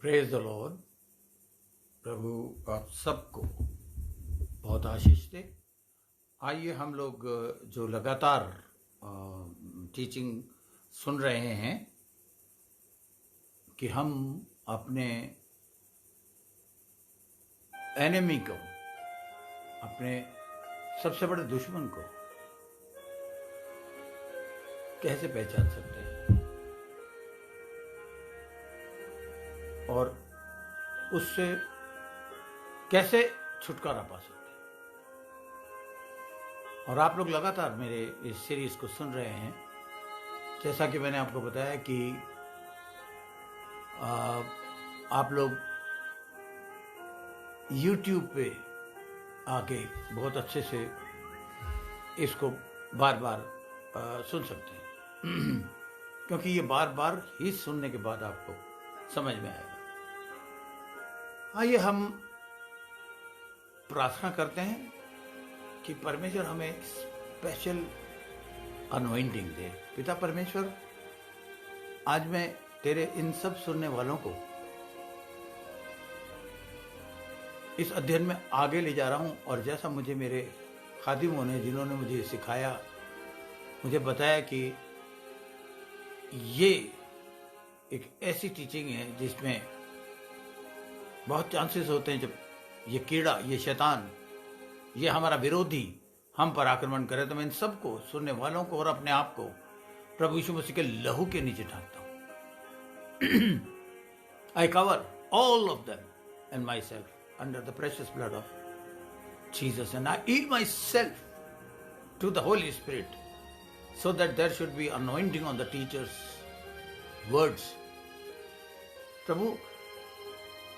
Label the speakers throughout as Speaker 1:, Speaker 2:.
Speaker 1: Praise the Lord. प्रभु आप सबको बहुत आशीष दे। आइए हम लोग जो लगातार टीचिंग सुन रहे हैं कि हम अपने एनिमी को, अपने सबसे बड़े दुश्मन को कैसे पहचान सकते हैं और उससे कैसे छुटकारा पा सकते हैं। और आप लोग लगातार मेरे इस सीरीज को सुन रहे हैं। जैसा कि मैंने आपको बताया कि आप लोग YouTube पे आके बहुत अच्छे से इसको बार बार सुन सकते हैं क्योंकि ये बार बार ही सुनने के बाद आपको समझ में आएगा। आइए हम प्रार्थना करते हैं कि परमेश्वर हमें स्पेशल अनॉइंटिंग दे। पिता परमेश्वर, आज मैं तेरे इन सब सुनने वालों को इस अध्ययन में आगे ले जा रहा हूं और जैसा मुझे मेरे खादिमों ने, जिन्होंने मुझे सिखाया, मुझे बताया कि ये एक ऐसी टीचिंग है जिसमें बहुत चांसेस होते हैं जब ये कीड़ा, ये शैतान, ये हमारा विरोधी हम पर आक्रमण करे, तो मैं इन सबको, सुनने वालों को और अपने आप को प्रभु यीशु मसीह के लहू के नीचे ढांकता हूं। I cover all of them and my self under the precious blood of Jesus and I yield myself to the Holy Spirit so that there should be anointing on the teacher's words. प्रभु,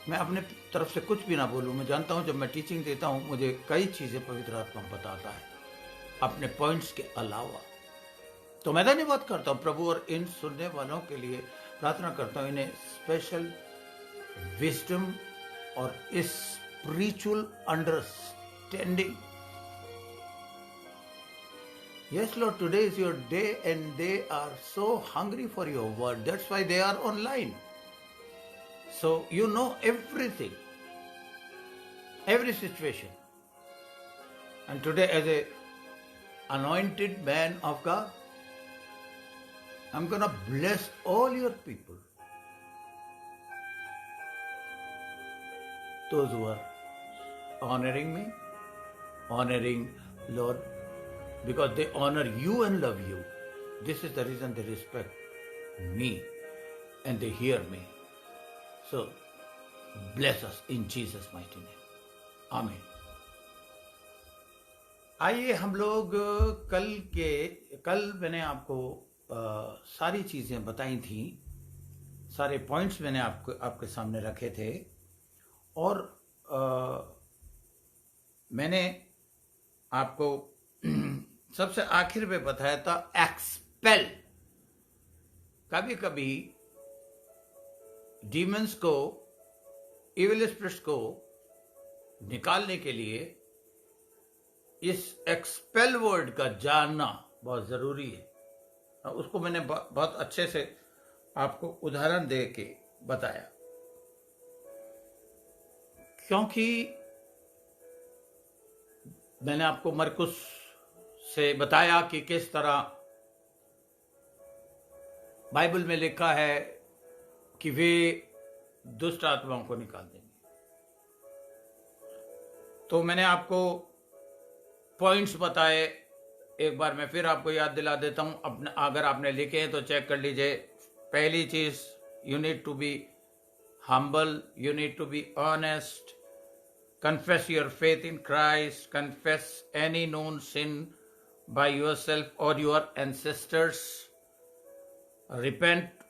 Speaker 1: मैं अपने तरफ से कुछ भी ना बोलूं। मैं जानता हूं जब मैं टीचिंग देता हूं मुझे कई चीजें पवित्र आत्मा बताता है अपने पॉइंट्स के अलावा। तो मैं धन्यवाद करता हूं प्रभु और इन सुनने वालों के लिए प्रार्थना करता हूं, इन्हें स्पेशल विजडम और इस spiritual understanding. Yes, Lord, today is your day and they are so hungry for your word. That's why they are online. So you know everything, every situation. And today, as a anointed man of God, I'm going to bless all your people. Those who are honoring me, honoring Lord, because they honor you and love you. This is the reason they respect me and they hear me. So bless us in Jesus mighty name. Amen. आइए हम लोग कल मैंने आपको सारी चीजें बताई थी, सारे पॉइंट्स मैंने आपके सामने रखे थे और मैंने आपको सबसे आखिर में बताया था एक्सपेल। कभी कभी डीमंस को, इविल स्पिरिट्स को निकालने के लिए इस एक्सपेल वर्ड का जानना बहुत जरूरी है। उसको मैंने बहुत अच्छे से आपको उदाहरण दे के बताया, क्योंकि मैंने आपको मरकुस से बताया कि किस तरह बाइबल में लिखा है कि वे दुष्ट आत्माओं को निकाल देंगे। तो मैंने आपको पॉइंट्स बताए, एक बार मैं फिर आपको याद दिला देता हूं। अपने अगर आपने लिखे हैं तो चेक कर लीजिए। पहली चीज, you need to be humble, you need to be honest, confess your faith in Christ, confess any known sin by yourself or your ancestors, repent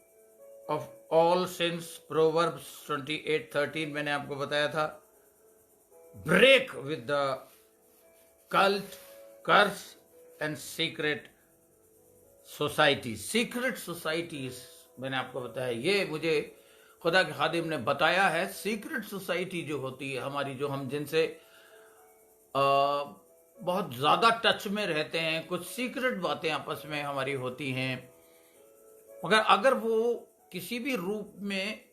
Speaker 1: of all sins, Proverbs 28:13 मैंने आपको बताया था, break with the cult, curse and secret societies. Secret societies मैंने आपको बताया, ये मुझे खुदा के खादिम ने बताया है। सीक्रेट सोसाइटी जो होती है हमारी, जो हम जिनसे बहुत ज्यादा टच में रहते हैं, कुछ सीक्रेट बातें आपस में हमारी होती हैं, मगर अगर वो किसी भी रूप में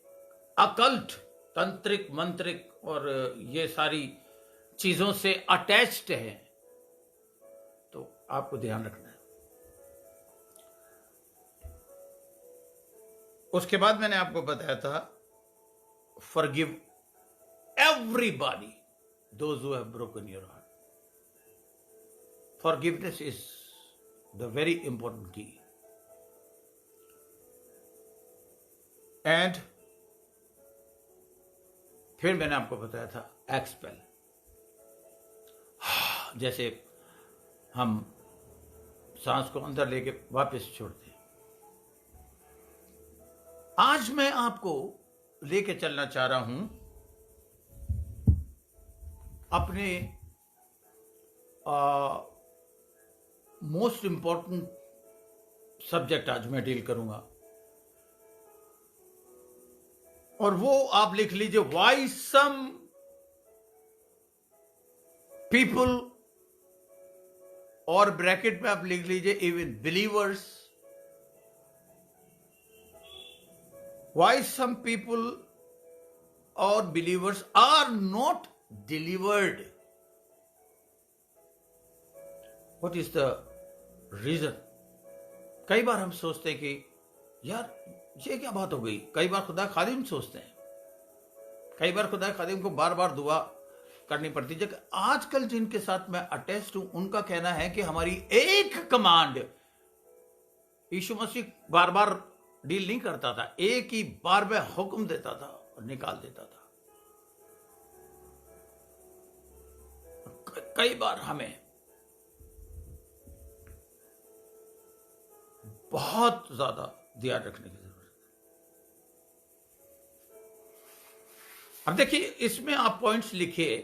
Speaker 1: अकल्ट, तंत्रिक मंत्रिक और ये सारी चीजों से अटैच्ड है, तो आपको ध्यान रखना है। उसके बाद मैंने आपको बताया था forgive everybody those who have broken your heart. Forgiveness is the very important की। एंड फिर मैंने आपको बताया था एक्सपेल, जैसे हम सांस को अंदर लेके वापस छोड़ते हैं। आज मैं आपको लेके चलना चाह रहा हूं अपने मोस्ट इंपॉर्टेंट सब्जेक्ट आज मैं डील करूंगा, और वो आप लिख लीजिए, वाई सम पीपल, और ब्रैकेट में आप लिख लीजिए even believers, why some people और believers are not delivered. What is the reason? कई बार हम सोचते हैं कि यार ये क्या बात हो गई। कई बार खुदा खादिम सोचते हैं, कई बार खुदा खादिम को बार बार दुआ करनी पड़ती है। जब आजकल जिनके साथ मैं अटैच्ड हूं, उनका कहना है कि हमारी एक कमांड, यीशु मसीह बार बार डील नहीं करता था, एक ही बार में हुक्म देता था और निकाल देता था। कई बार हमें बहुत ज्यादा ध्यान रखने की जरूरत है। अब देखिए, इसमें आप पॉइंट्स लिखिए,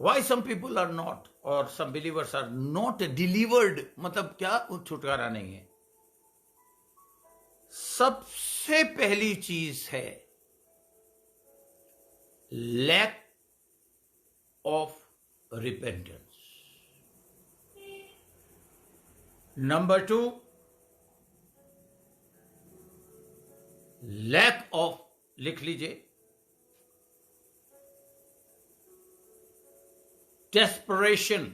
Speaker 1: why some people are not और some believers are not delivered, मतलब क्या? छुटकारा नहीं है। सबसे पहली चीज है lack of repentance. Number 2, lack of, लिख लीजिए, डेस्परेशन।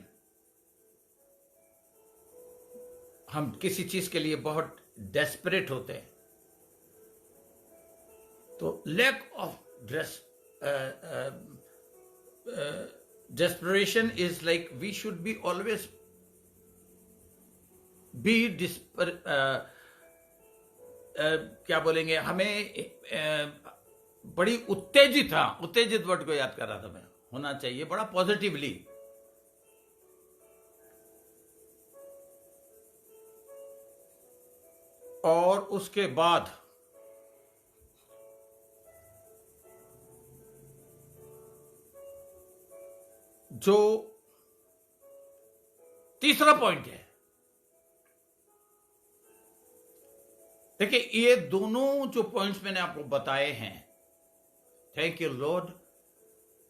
Speaker 1: हम किसी चीज के लिए बहुत डेस्परेट होते हैं, तो lack of desperation is like we should be always be क्या बोलेंगे, हमें बड़ी उत्तेजित, हाँ उत्तेजित वर्ड को याद कर रहा था मैं, होना चाहिए बड़ा पॉजिटिवली। और उसके बाद जो तीसरा पॉइंट है, देखिए ये दोनों जो पॉइंट्स मैंने आपको बताए हैं, थैंक यू लॉर्ड,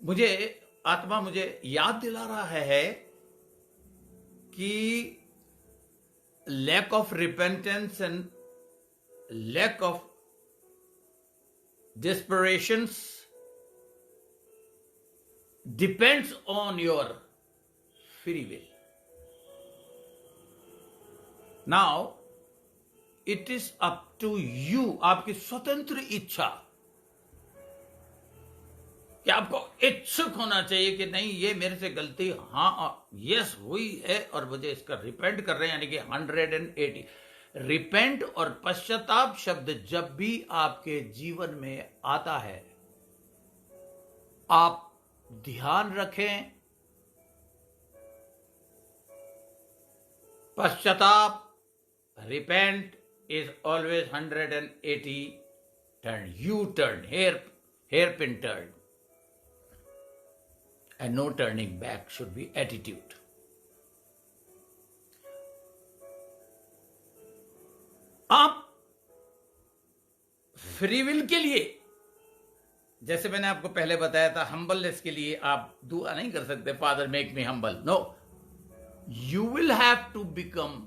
Speaker 1: मुझे आत्मा मुझे याद दिला रहा है कि lack of repentance and lack of desperations depends on your free will. Now, it is up to you, आपकी स्वतंत्र इच्छा, कि आपको इच्छुक होना चाहिए कि नहीं ये मेरे से गलती, हाँ यस हुई है और मुझे इसका रिपेंट कर रहे हैं, यानी कि 180। रिपेंट और पश्चाताप शब्द जब भी आपके जीवन में आता है, आप ध्यान रखें, पश्चाताप, repent is always 180 turn, U turn, hairpin turn, and no turning back should be attitude. आप फ्री विल के लिए, जैसे मैंने आपको पहले बताया था, हम्बलनेस के लिए आप दुआ नहीं कर सकते, father make me humble. No, you will have to become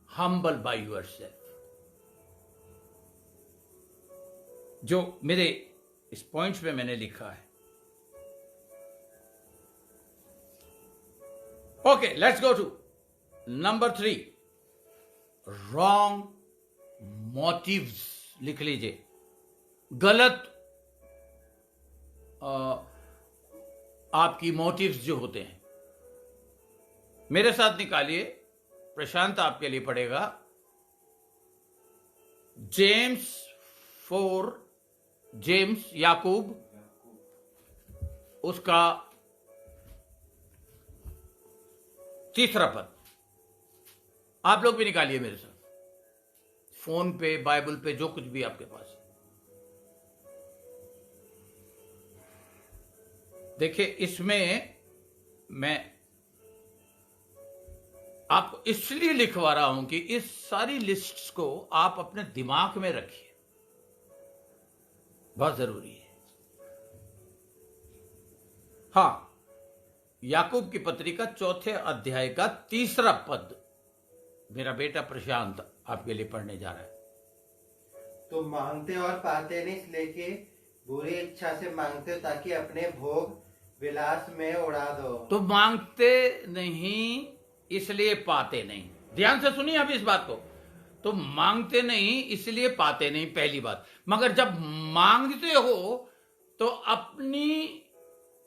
Speaker 1: humble by yourself. जो मेरे इस पॉइंट्स पे मैंने लिखा है। Okay, let's go to number 3, wrong motives. लिख लीजिए, गलत आपकी मोटिव्स जो होते हैं। मेरे साथ निकालिए, प्रशांत आपके लिए पढ़ेगा जेम्स 4, जेम्स याकूब, उसका 3 पद। आप लोग भी निकालिए मेरे साथ, फोन पे, बाइबल पे, जो कुछ भी आपके पास है। देखिए, इसमें मैं आपको इसलिए लिखवा रहा हूं कि इस सारी लिस्ट्स को आप अपने दिमाग में रखिए, बहुत जरूरी है। हां, याकूब की पत्री का 4 अध्याय का 3 पद मेरा बेटा प्रशांत आपके लिए पढ़ने जा रहा है।
Speaker 2: तुम मांगते और पाते नहीं, इसलिए कि बुरी इच्छा से मांगते हो ताकि अपने भोग विलास में उड़ा दो।
Speaker 1: तो मांगते नहीं इसलिए पाते नहीं। ध्यान से सुनिए अब इस बात को। तो मांगते नहीं इसलिए पाते नहीं, पहली बात। मगर जब मांगते हो तो अपनी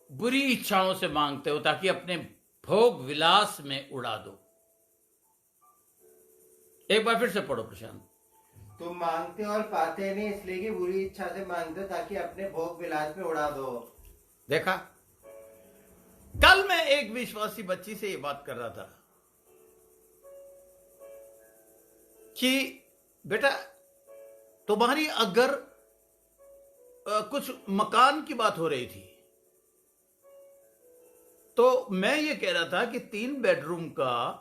Speaker 1: बुरी इच्छाओं से मांगते हो ताकि अपने भोग विलास में उड़ा दो। एक बार फिर से पढ़ो प्रशांत।
Speaker 2: तुम मांगते और पाते नहीं, इसलिए कि बुरी इच्छा से मांगते हो ताकि अपने भोग विलास में उड़ा दो।
Speaker 1: देखा, कल मैं एक विश्वासी बच्ची से ये बात कर रहा था कि बेटा, तुम्हारी अगर कुछ मकान की बात हो रही थी, तो मैं ये कह रहा था कि 3 बेडरूम का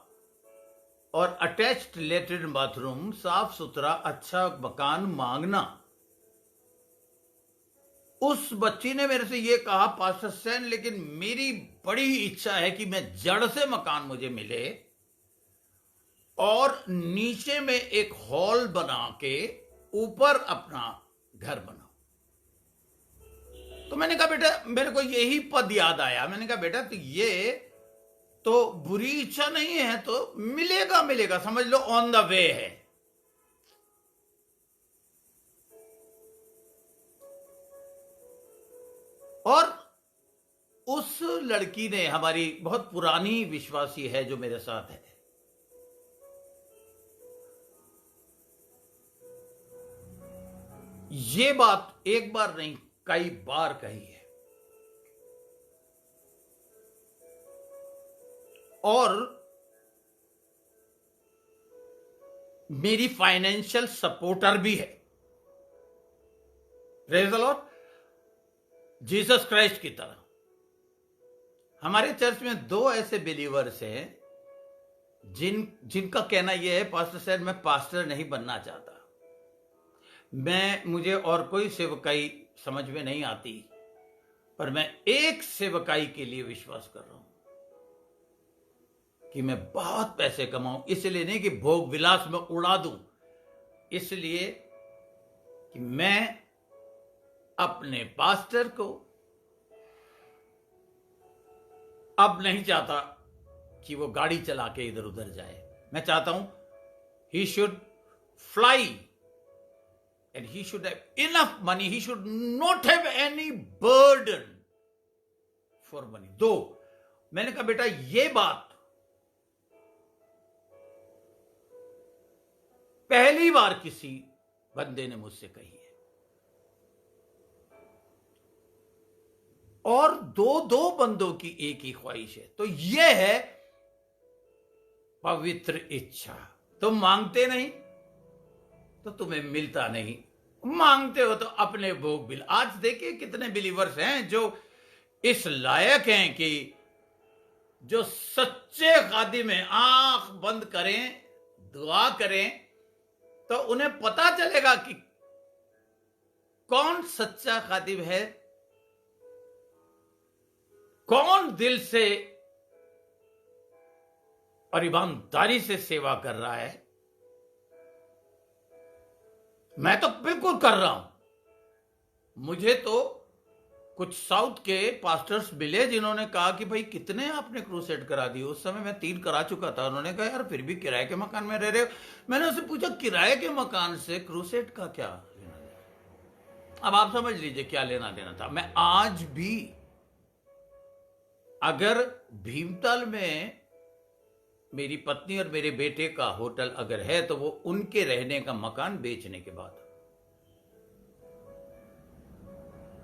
Speaker 1: और अटैच्ड लेटरिन बाथरूम, साफ सुथरा अच्छा मकान मांगना। उस बच्ची ने मेरे से ये कहा, पास्टर सैन, लेकिन मेरी बड़ी इच्छा है कि मैं जड़ से मकान मुझे मिले और नीचे में एक हॉल बना के ऊपर अपना घर बनाओ। तो मैंने कहा बेटा, मेरे को यही पद याद आया। मैंने कहा बेटा, तो ये तो बुरी इच्छा नहीं है, तो मिलेगा मिलेगा, समझ लो ऑन द वे है। और उस लड़की ने, हमारी बहुत पुरानी विश्वासी है जो मेरे साथ है, ये बात एक बार नहीं कई बार कही है। और मेरी फाइनेंशियल सपोर्टर भी है। Praise the Lord, Jesus Christ की तरह। हमारे चर्च में 2 ऐसे बिलीवर्स हैं जिनका कहना यह है, पास्टर साहब, मैं पास्टर नहीं बनना चाहता, मुझे और कोई सेवकाई समझ में नहीं आती, पर मैं एक सेवकाई के लिए विश्वास कर रहा हूं कि मैं बहुत पैसे कमाऊं। इसलिए नहीं कि भोग विलास में उड़ा दूं, इसलिए कि मैं अपने पास्टर को अब नहीं चाहता कि वो गाड़ी चला के इधर उधर जाए। मैं चाहता हूं he should fly and he should have enough money. He should not have any burden for money. 2, मैंने कहा बेटा, ये बात पहली बार किसी बंदे ने मुझसे कही है। और 2 बंदों की एक ही ख्वाहिश है, तो यह है पवित्र इच्छा। तुम मांगते नहीं तो तुम्हें मिलता नहीं, मांगते हो तो अपने भोग बिल। आज देखिए कितने बिलीवर्स हैं जो इस लायक हैं कि जो सच्चे खादिम में आंख बंद करें, दुआ करें, तो उन्हें पता चलेगा कि कौन सच्चा खादिम है, कौन दिल से और ईमानदारी से सेवा कर रहा है। मैं तो बिल्कुल कर रहा हूं, मुझे तो कुछ साउथ के पास्टर्स मिले जिन्होंने कहा कि भाई कितने आपने क्रूसेड करा दी। उस समय मैं 3 करा चुका था। उन्होंने कहा यार फिर भी किराए के मकान में रह रहे हो। मैंने उससे पूछा किराए के मकान से क्रूसेड का क्या लेना देना। अब आप समझ लीजिए क्या लेना देना था। मैं आज भी अगर भीमताल में मेरी पत्नी और मेरे बेटे का होटल अगर है तो वो उनके रहने का मकान बेचने के बाद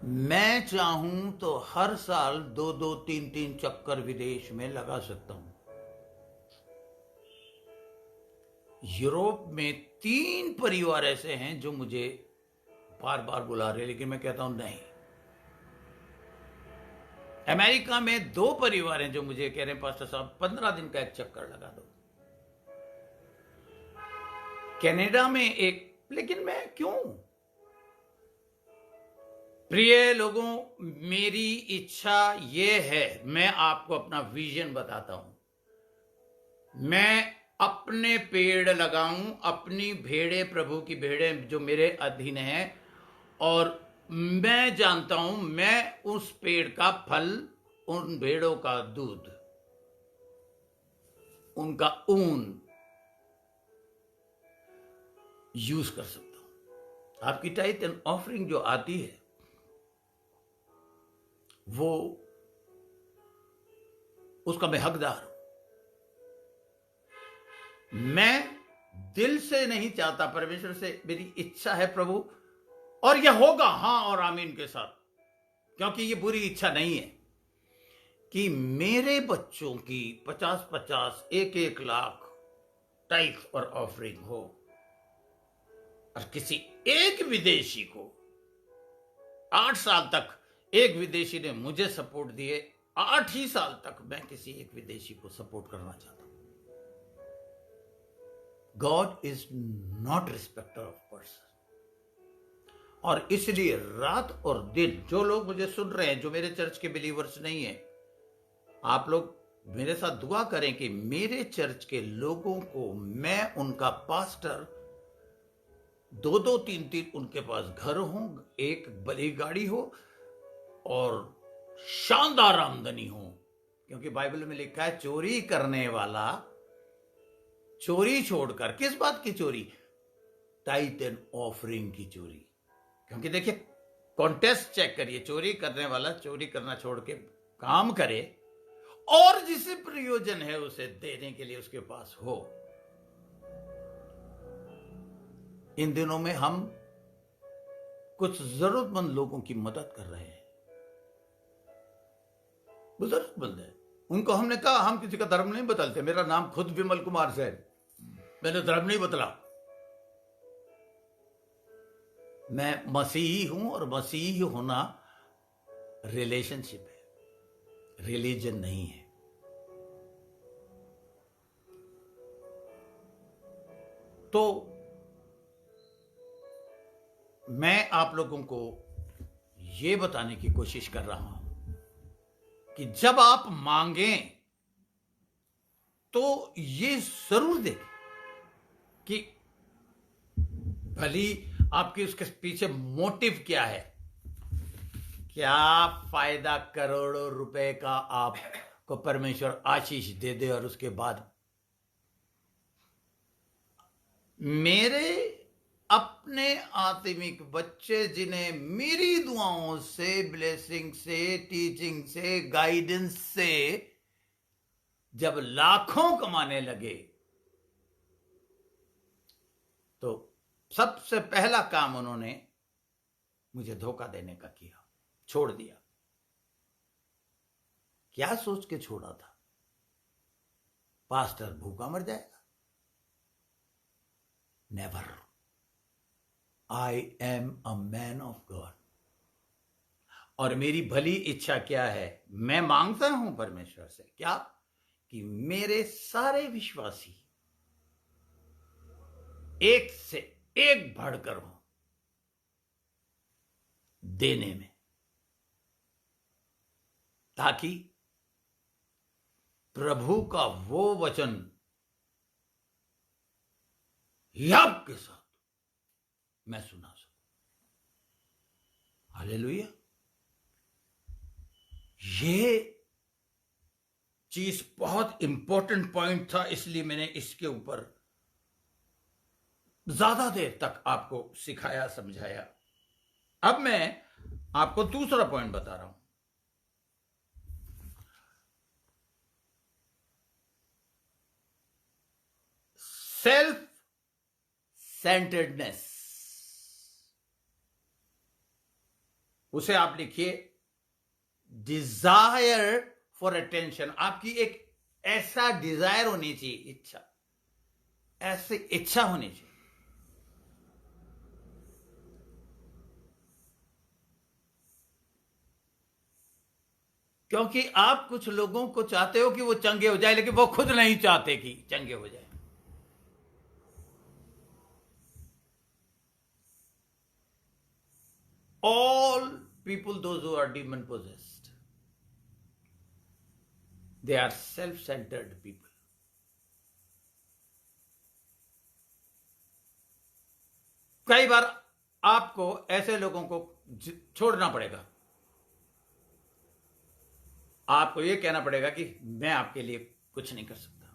Speaker 1: मैं चाहूं तो हर साल 2-2, 3-3 चक्कर विदेश में लगा सकता हूं। यूरोप में 3 परिवार ऐसे हैं जो मुझे बार बार बुला रहे हैं, लेकिन मैं कहता हूं नहीं। अमेरिका में 2 परिवार हैं जो मुझे कह रहे हैं पास्टर साहब 15 दिन का एक चक्कर लगा दो। कनाडा में एक, लेकिन मैं क्यों? प्रिय लोगों, मेरी इच्छा ये है, मैं आपको अपना विजन बताता हूं। मैं अपने पेड़ लगाऊं, अपनी भेड़े, प्रभु की भेड़े जो मेरे अधीन हैं, और मैं जानता हूं मैं उस पेड़ का फल, उन भेड़ों का दूध, उनका ऊन यूज कर सकता हूं। आपकी टाइट एंड ऑफरिंग जो आती है वो उसका मैं हकदार हूं। मैं दिल से नहीं चाहता, परमेश्वर से मेरी इच्छा है प्रभु, और यह होगा हां और आमीन के साथ, क्योंकि यह बुरी इच्छा नहीं है कि मेरे बच्चों की 50-50, 1-1 लाख टाइप और ऑफरिंग हो, और किसी एक विदेशी को 8 साल तक एक विदेशी ने मुझे सपोर्ट दिए, 8 ही साल तक मैं किसी एक विदेशी को सपोर्ट करना चाहता हूं। God is not respecter of person. और इसलिए रात और दिन जो लोग मुझे सुन रहे हैं, जो मेरे चर्च के बिलीवर्स नहीं है, आप लोग मेरे साथ दुआ करें कि मेरे चर्च के लोगों को मैं उनका पास्टर, 2-2, 3-3 उनके पास घर हो, एक बड़ी गाड़ी हो और शानदार आमदनी हो। क्योंकि बाइबल में लिखा है चोरी करने वाला चोरी छोड़कर, किस बात की चोरी? टाइट एंड ऑफरिंग की चोरी। क्योंकि देखिए, कॉन्टेस्ट चेक करिए, चोरी करने वाला चोरी करना छोड़ के काम करे और जिसे प्रयोजन है उसे देने के लिए उसके पास हो। इन दिनों में हम कुछ जरूरतमंद लोगों की मदद कर रहे हैं। वो जरूरतमंद है, उनको हमने कहा हम किसी का धर्म नहीं बदलते। मेरा नाम खुद विमल कुमार से है, मैंने धर्म नहीं बदला। मैं मसीही हूं, और मसीही होना रिलेशनशिप है, रिलीजन नहीं है। तो मैं आप लोगों को यह बताने की कोशिश कर रहा हूं कि जब आप मांगें तो ये जरूर दें कि भली आपकी उसके पीछे मोटिव क्या है। क्या फायदा करोड़ों रुपए का आपको परमेश्वर आशीष दे दे और उसके बाद मेरे अपने आत्मिक बच्चे, जिन्हें मेरी दुआओं से, ब्लेसिंग से, टीचिंग से, गाइडेंस से जब लाखों कमाने लगे, तो सबसे पहला काम उन्होंने मुझे धोखा देने का किया, छोड़ दिया। क्या सोच के छोड़ा था? पास्टर भूखा मर जाएगा? Never. I am a man of God. और मेरी भली इच्छा क्या है? मैं मांगता हूं परमेश्वर से क्या? कि मेरे सारे विश्वासी एक से एक बढ़कर हो देने में, ताकि प्रभु का वो वचन लाभ के साथ मैं सुना सकूं। हालेलुया। ये चीज बहुत इंपॉर्टेंट पॉइंट था, इसलिए मैंने इसके ऊपर ज्यादा देर तक आपको सिखाया, समझाया। अब मैं आपको दूसरा पॉइंट बता रहा हूं। सेल्फ सेंटर्डनेस, उसे आप लिखिए डिजायर फॉर अटेंशन। आपकी एक ऐसा डिजायर होनी चाहिए, इच्छा, ऐसी इच्छा होनी चाहिए। क्योंकि आप कुछ लोगों को चाहते हो कि वो चंगे हो जाए, लेकिन वो खुद नहीं चाहते कि चंगे हो जाए। All people, those who are demon possessed, they are self-centered people. कई बार आपको ऐसे लोगों को छोड़ना पड़ेगा। आपको यह कहना पड़ेगा कि मैं आपके लिए कुछ नहीं कर सकता।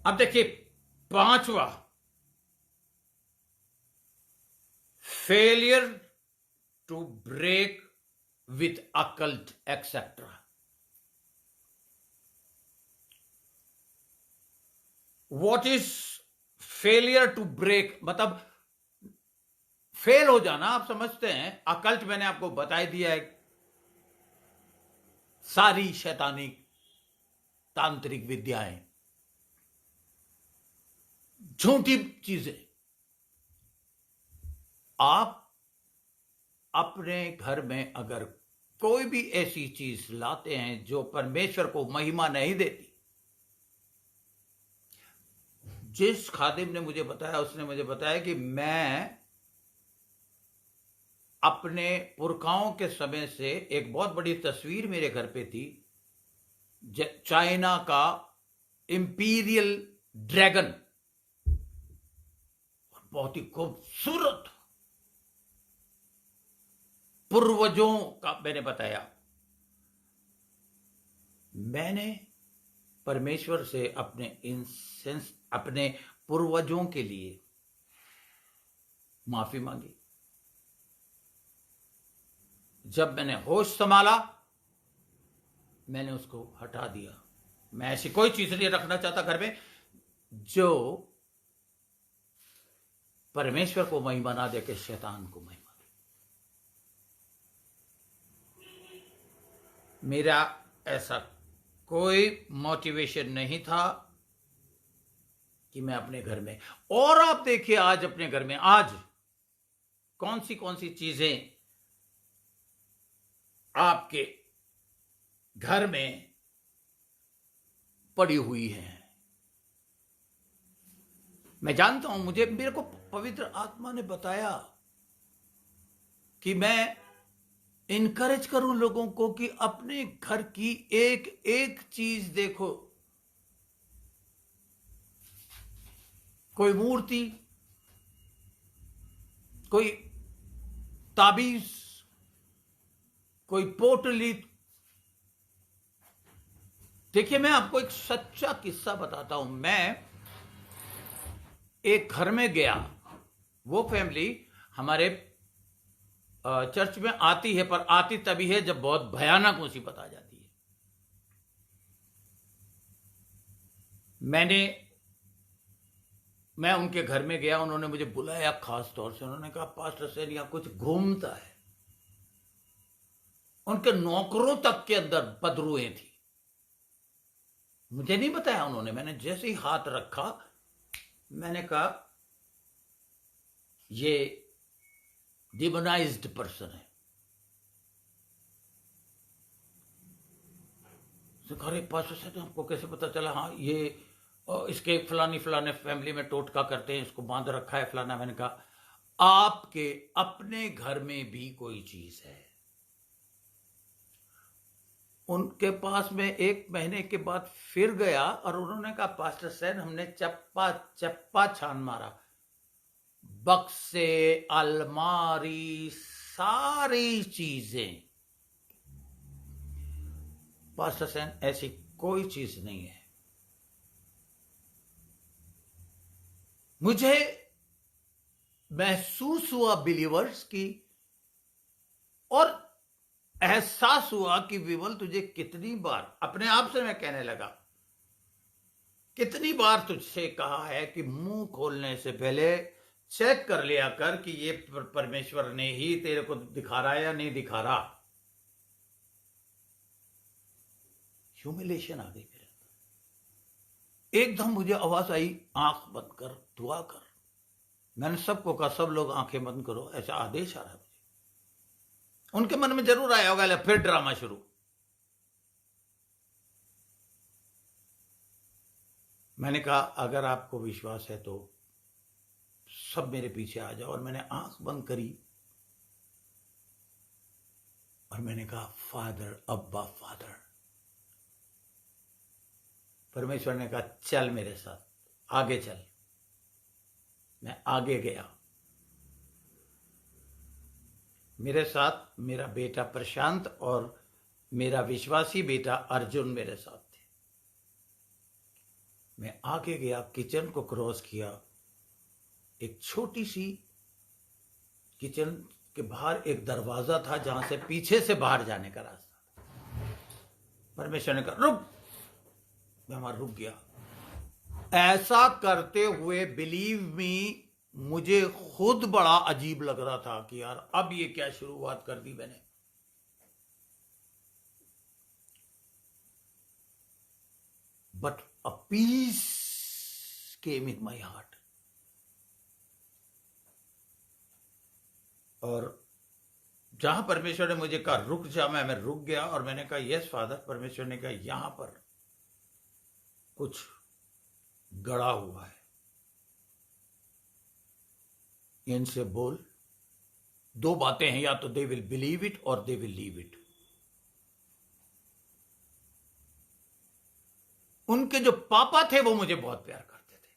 Speaker 1: अब देखिए, पांचवा, failure to break with occult etcetera. What is failure to break? मतलब फेल हो जाना, आप समझते हैं। अकल्ट मैंने आपको बता दिया है, सारी शैतानी तांत्रिक विद्याएं, झूठी चीजें। आप अपने घर में अगर कोई भी ऐसी चीज लाते हैं जो परमेश्वर को महिमा नहीं देती, जिस खादिम ने मुझे बताया, उसने मुझे बताया कि मैं अपने पुरखाओं के समय से, एक बहुत बड़ी तस्वीर मेरे घर पे थी, चाइना का इंपीरियल ड्रैगन, बहुत ही खूबसूरत, पूर्वजों का मैंने बताया। मैंने परमेश्वर से अपने पूर्वजों के लिए माफी मांगी। जब मैंने होश संभाला, मैंने उसको हटा दिया। मैं ऐसी कोई चीज नहीं रखना चाहता घर में जो परमेश्वर को महिमा ना दे के शैतान को महिमा दे। मेरा ऐसा कोई मोटिवेशन नहीं था कि मैं अपने घर में, और आप देखिए आज अपने घर में आज कौन सी चीजें आपके घर में पड़ी हुई हैं। मैं जानता हूं, मेरे को पवित्र आत्मा ने बताया कि मैं इनकरेज करूं लोगों को कि अपने घर की एक एक चीज देखो। कोई मूर्ति, कोई ताबीज, कोई पोटली। देखिए, मैं आपको एक सच्चा किस्सा बताता हूं। मैं एक घर में गया, वो फैमिली हमारे चर्च में आती है, पर आती तभी है जब बहुत भयानक मुसीबत आ जाती है। मैं उनके घर में गया, उन्होंने मुझे बुलाया खास तौर से। उन्होंने कहा, पास्टर सैन, यहां कुछ घूमता है। उनके नौकरों तक के अंदर बदरूएं थी। मुझे नहीं बताया उन्होंने। मैंने जैसे ही हाथ रखा, मैंने कहा ये डिमोनाइज्ड पर्सन है। अरे पास्टर साहब, आपको कैसे पता चला? हाँ, ये इसके फलाने फैमिली में टोटका करते हैं, इसको बांध रखा है फलाना। मैंने कहा, आपके अपने घर में भी कोई चीज है। उनके पास में 1 महीने के बाद फिर गया और उन्होंने कहा, पास्टर सैन, हमने चप्पा छान मारा, बक्से, अलमारी, सारी चीजें। पास्टर सेन, ऐसी कोई चीज नहीं है। मुझे महसूस हुआ बिलीवर्स की, और एहसास हुआ कि विमल तुझे कितनी बार, अपने आप से मैं कहने लगा, कितनी बार तुझसे कहा है कि मुंह खोलने से पहले चेक कर लिया कर कि ये परमेश्वर ने ही तेरे को दिखा रहा है या नहीं दिखा रहा। ह्यूमिलेशन आ गई मेरे अंदर। एकदम मुझे आवाज आई, आंख बंद कर, दुआ कर। मैंने सबको कहा, सब लोग आंखें बंद करो, ऐसा आदेश आ रहा है मुझे। उनके मन में जरूर आया होगा, फिर ड्रामा शुरू। मैंने कहा, अगर आपको विश्वास है तो सब मेरे पीछे आ जाओ। और मैंने आंख बंद करी और मैंने कहा, फादर, अब्बा फादर। परमेश्वर ने कहा, चल मेरे साथ, आगे चल। मैं आगे गया। मेरे साथ मेरा बेटा प्रशांत और मेरा विश्वासी बेटा अर्जुन मेरे साथ थे। मैं आगे गया, किचन को क्रॉस किया। एक छोटी सी किचन के बाहर एक दरवाजा था जहां से पीछे से बाहर जाने का रास्ता था। परमेश्वर ने कहा, रुक। मैं वहां रुक गया। ऐसा करते हुए, बिलीव मी, मुझे खुद बड़ा अजीब लग रहा था कि यार अब ये क्या शुरुआत कर दी मैंने। But a peace came in my heart. और जहां परमेश्वर ने मुझे कहा रुक जा, मैं रुक गया। और मैंने कहा, यस फादर। परमेश्वर ने कहा, यहां पर कुछ गड़ा हुआ है, इनसे बोल। दो बातें हैं, या तो दे विल बिलीव इट और दे विल लीव इट। उनके जो पापा थे वो मुझे बहुत प्यार करते थे।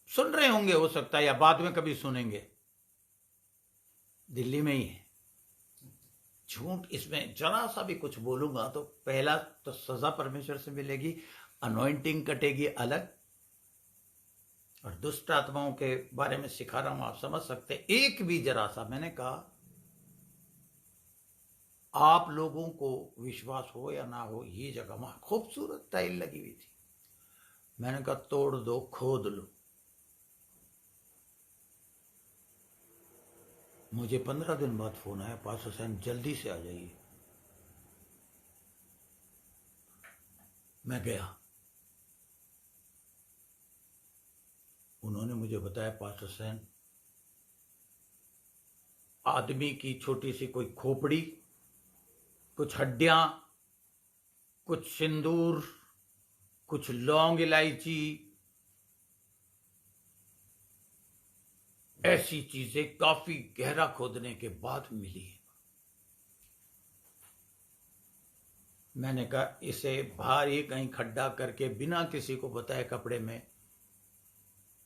Speaker 1: सुन रहे होंगे, हो सकता है, या बाद में कभी सुनेंगे। दिल्ली में ही है। झूठ, इसमें जरा सा भी कुछ बोलूंगा तो पहला तो सजा परमेश्वर से मिलेगी, अनॉइंटिंग कटेगी अलग। और दुष्ट आत्माओं के बारे में सिखा रहा हूं, आप समझ सकते। एक भी जरा सा, मैंने कहा, आप लोगों को विश्वास हो या ना हो, ये जगह, वहां खूबसूरत टाइल लगी हुई थी। मैंने कहा, तोड़ दो, खोद लो। मुझे 15 दिन बाद फोन आया, पास्टर साहब जल्दी से आ जाइए। मैं गया। उन्होंने मुझे बताया, पास्टर साहब, आदमी की छोटी सी कोई खोपड़ी, कुछ हड्डियां, कुछ सिंदूर, कुछ लौंग इलायची, ऐसी चीजें काफी गहरा खोदने के बाद मिली। मैंने कहा, इसे बाहर ही कहीं खड्डा करके बिना किसी को बताए कपड़े में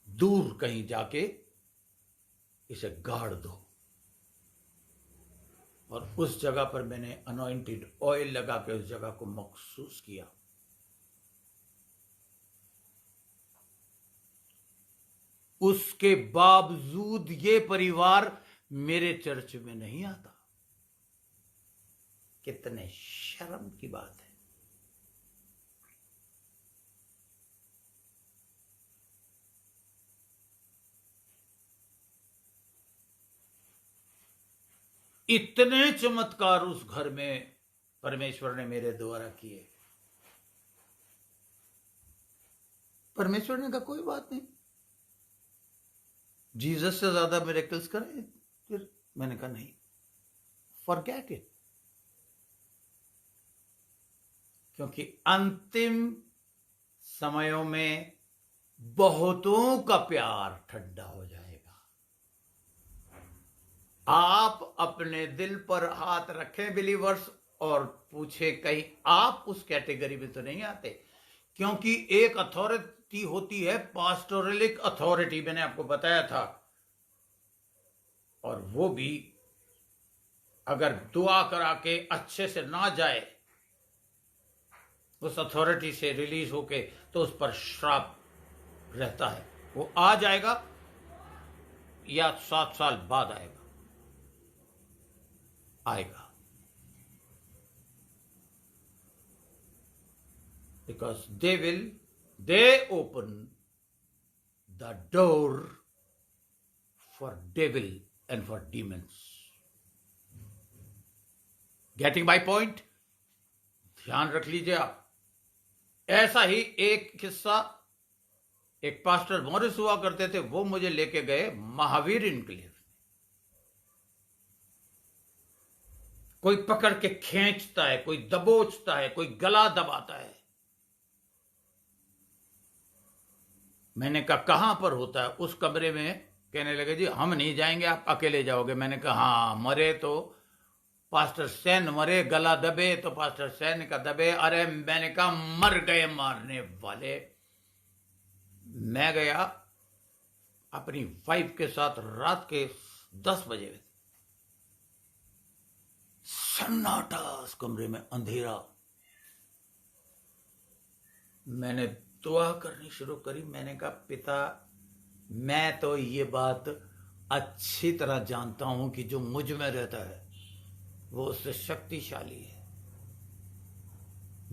Speaker 1: दूर कहीं जाके इसे गाड़ दो। और उस जगह पर मैंने अनॉइंटेड ऑयल लगा के उस जगह को महसूस किया। उसके बावजूद ये परिवार मेरे चर्च में नहीं आता। कितने शर्म की बात है। इतने चमत्कार उस घर में परमेश्वर ने मेरे द्वारा किए। परमेश्वर ने कहा, कोई बात नहीं, जीसस से ज्यादा मिरेकल्स करें। फिर मैंने कहा, नहीं, फॉरगेट इट। क्योंकि अंतिम समयों में बहुतों का प्यार ठंडा हो जाएगा। आप अपने दिल पर हाथ रखें बिलीवर्स, और पूछे, कहीं आप उस कैटेगरी में तो नहीं आते क्योंकि एक अथॉरिटी होती है पास्टोरलिक अथॉरिटी, मैंने आपको बताया था, और वो भी अगर दुआ करा के अच्छे से ना जाए उस अथॉरिटी से रिलीज होके, तो उस पर श्राप रहता है। वो आ जाएगा या 7 साल बाद आएगा। Because they open the door for devil and for demons. Getting my point? ध्यान रख लीजिए आप। ऐसा ही एक किस्सा, एक पास्टर मॉरिस हुआ करते थे, वो मुझे लेके गए महावीर इनक्लेव। कोई पकड़ के खींचता है, कोई दबोचता है, कोई गला दबाता है। मैंने कहा कहां पर होता है? उस कमरे में। कहने लगे जी हम नहीं जाएंगे, आप अकेले जाओगे। मैंने कहा हाँ, मरे तो पास्टर सैन मरे, गला दबे तो पास्टर सैन का दबे। अरे मैंने कहा मर गए मारने वाले। मैं गया अपनी वाइफ के साथ रात के 10 बजे, सन्नाटा उस कमरे में, अंधेरा। मैंने दुआ करनी शुरू करी। मैंने कहा पिता, मैं तो ये बात अच्छी तरह जानता हूं कि जो मुझ में रहता है वो उससे शक्तिशाली है।